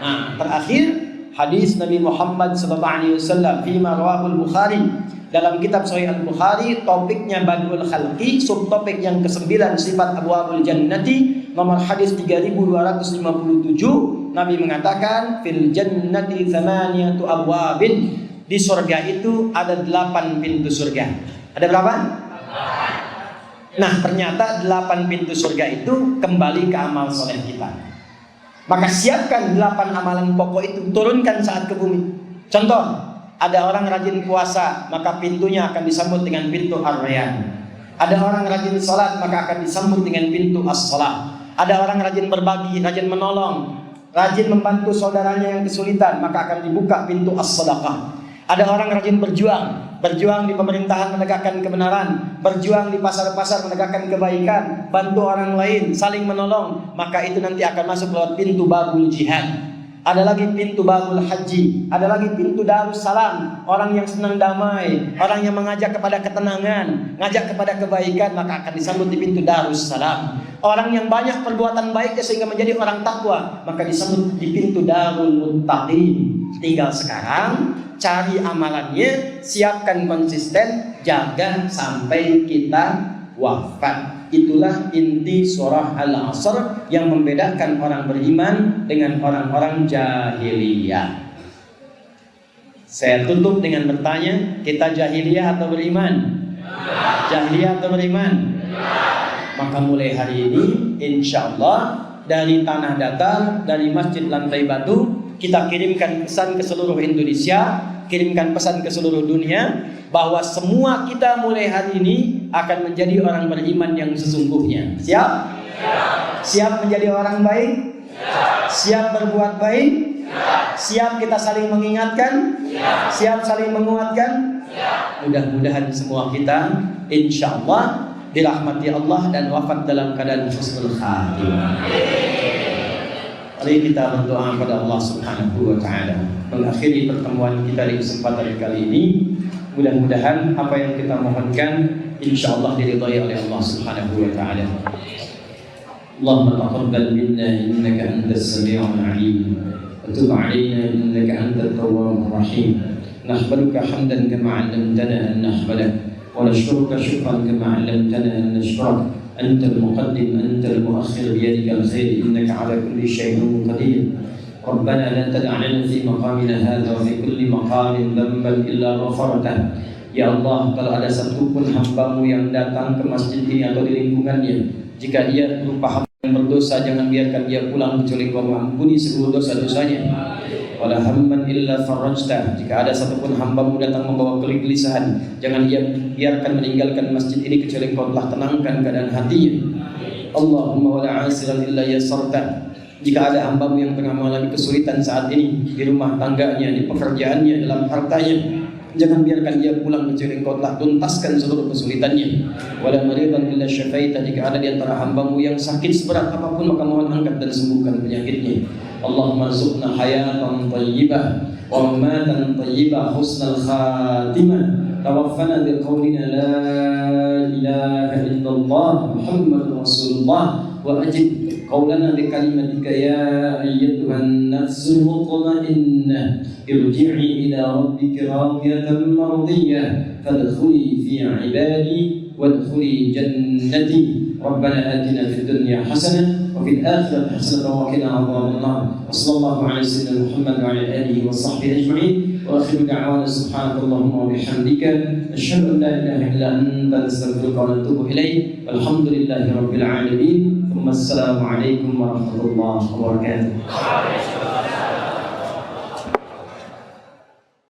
Nah, terakhir hadis Nabi Muhammad sallallahu alaihi wasallam fima rawahul Bukhari, dalam kitab Sahih Al-Bukhari, topiknya Badul Khalqi, subtopik yang ke-9 sifat abwabul jannati, nomor hadis 3257. Nabi mengatakan fil jannati thamaniyatu abwabin, di surga itu ada 8 pintu surga. Ada berapa? Nah, ternyata 8 pintu surga itu kembali ke amal soleh kita. Maka siapkan 8 amalan pokok itu, turunkan saat ke bumi. Contoh, ada orang rajin puasa, maka pintunya akan disambut dengan pintu Ar-Rayyan. Ada orang rajin sholat, maka akan disambut dengan pintu As-Shalah. Ada orang rajin berbagi, rajin menolong, rajin membantu saudaranya yang kesulitan, maka akan dibuka pintu As-Sadaqah. Ada orang rajin berjuang di pemerintahan menegakkan kebenaran, berjuang di pasar-pasar menegakkan kebaikan, bantu orang lain, saling menolong, maka itu nanti akan masuk lewat pintu babul jihad. Ada lagi pintu babul haji, ada lagi pintu Darussalam. Orang yang senang damai, orang yang mengajak kepada ketenangan, ngajak kepada kebaikan, maka akan disambut di pintu Darussalam. Orang yang banyak perbuatan baiknya sehingga menjadi orang takwa, maka disambut di pintu Darul Muttaqin. Tinggal sekarang cari amalannya, siapkan konsisten, jaga sampai kita wafat. Itulah inti surah Al-Asr yang membedakan orang beriman dengan orang-orang jahiliyah. Saya tutup dengan bertanya, kita jahiliyah atau beriman? Jahiliyah atau beriman? Maka mulai hari ini insya Allah dari tanah datar, dari masjid lantai batu, kita kirimkan pesan ke seluruh Indonesia, kirimkan pesan ke seluruh dunia, bahwa semua kita mulai hari ini akan menjadi orang beriman yang sesungguhnya. Siap? Siap menjadi orang baik? Siap berbuat baik? Siap kita saling mengingatkan? Siap saling menguatkan? Mudah-mudahan semua kita insya Allah dirahmati Allah dan wafat dalam keadaan husnul khatimah. Mari kita berdoa kepada Allah Subhanahu wa taala. Mengakhiri pertemuan kita di kesempatan kali ini, mudah-mudahan apa yang kita mohonkan insyaallah diridhai oleh Allah Subhanahu wa taala. Allahumma taqabbal minna innaka antas samiul alim wa tub 'alaina innaka antat tawwabur rahim. Nahmaduka hamdan kama 'allamtana an nahmadak wa nashkuruka shukran kama 'allamtana an nashkuraka. Antal muqaddim antal muakhir biyadikal khair innaka 'ala kulli shay'in qadir. ربنا لا تدع لنا في مقامنا هذا وفي كل مقام ذنبا إلا غفرته. Ya Allah, kalau ada satu pun hambamu yang datang ke masjid ini atau di lingkungannya, jika ia berupa hamba yang berdosa, jangan biarkan dia pulang kecuali Kau mengampuni seluruh dosa-dosanya. Wala hamman illa farajta. Jika ada satu pun hambamu datang membawa kegelisahan, jangan ia biarkan meninggalkan masjid ini kecuali Kau telah tenangkan keadaan hatinya. Allahumma wala asiran illa yasarta. Jika ada hambamu yang tengah mengalami kesulitan saat ini di rumah tangganya, di pekerjaannya, dalam hartanya, jangan biarkan dia pulang kecuali Engkau telah tuntaskan seluruh kesulitannya. Wala maridan illa syafaita. Jika ada di antara hambamu yang sakit seberat apapun, maka mohon angkat dan sembuhkan penyakitnya. Allahumma rzuqna hayatan thayyibah wa mamatan thayyibah husnal khatimah. Tawaffana biqaulina la ilaha illallah Muhammadur Rasulullah wa ajib قولنا بكلمتك يا أيتها النفس المطمئنة ارجعي إلى ربك راضية مرضية فادخلي في عبادي وادخلي جنتي. ربنا آتنا في الدنيا حسنة وفي الآخرة حسنة وقنا عذاب النار. وصلى الله على سيدنا محمد وعلى آله وصحبه أجمعين. وآخر دعوانا سبحانك اللهم وبحمدك نشهد أن لا إله إلا أنت نستغفرك ونتوب إليك. والحمد لله رب العالمين. ثم السلام عليكم ورحمة الله وبركاته.